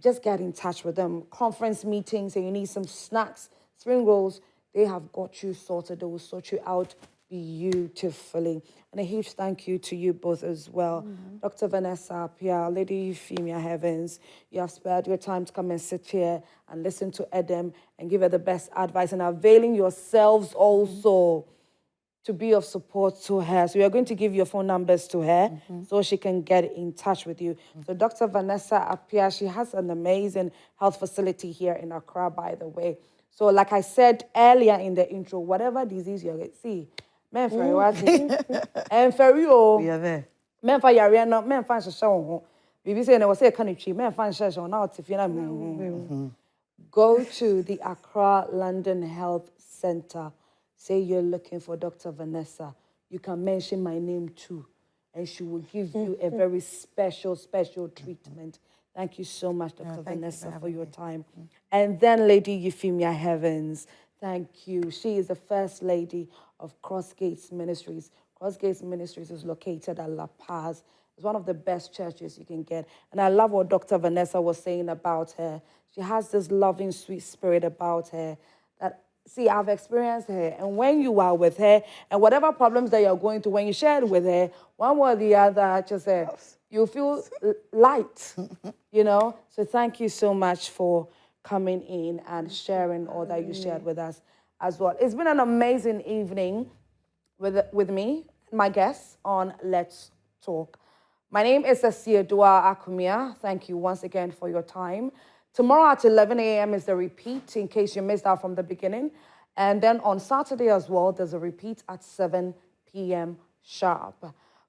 Just get in touch with them. Conference meetings and you need some snacks, spring rolls, they have got you sorted. They will sort you out beautifully. And a huge thank you to you both as well. Dr. Vanessa Apia, Lady Euphemia Heavens, you have spared your time to come and sit here and listen to Edem and give her the best advice and availing yourselves also to be of support to her. So we are going to give your phone numbers to her so she can get in touch with you. So Dr. Vanessa Apia, she has an amazing health facility here in Accra, by the way. So like I said earlier in the intro, whatever disease you're going to see, men for you, and for you, We are there. men for your no, men for show. Bibi say no, say can you men for show now if you go to the Accra London Health Center. Say you're looking for Dr. Vanessa. You can mention my name too, and she will give you a very special treatment. Thank you so much, Dr. Vanessa, for your time. And then Lady Euphemia Heavens, thank you. She is the First Lady of Cross Gates Ministries. Cross Gates Ministries is located at La Paz. It's one of the best churches you can get. And I love what Dr. Vanessa was saying about her. She has this loving, sweet spirit about her that, see, I've experienced her. And when you are with her, and whatever problems that you're going through, when you share it with her, one way or the other, just you feel light, you know? So thank you so much for coming in and sharing all that you shared with us as well. It's been an amazing evening with me, my guests on Let's Talk. My name is Asieduwaa Akumia. Thank you once again for your time. Tomorrow at 11 a.m. is the repeat, in case you missed out from the beginning. And then on Saturday as well, there's a repeat at 7 p.m. sharp.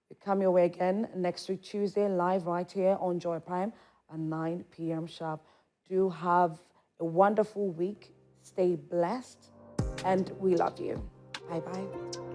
We come your way again next week, Tuesday, live right here on Joy Prime at 9 p.m. sharp. Do have a wonderful week. Stay blessed. And we love you. Bye-bye.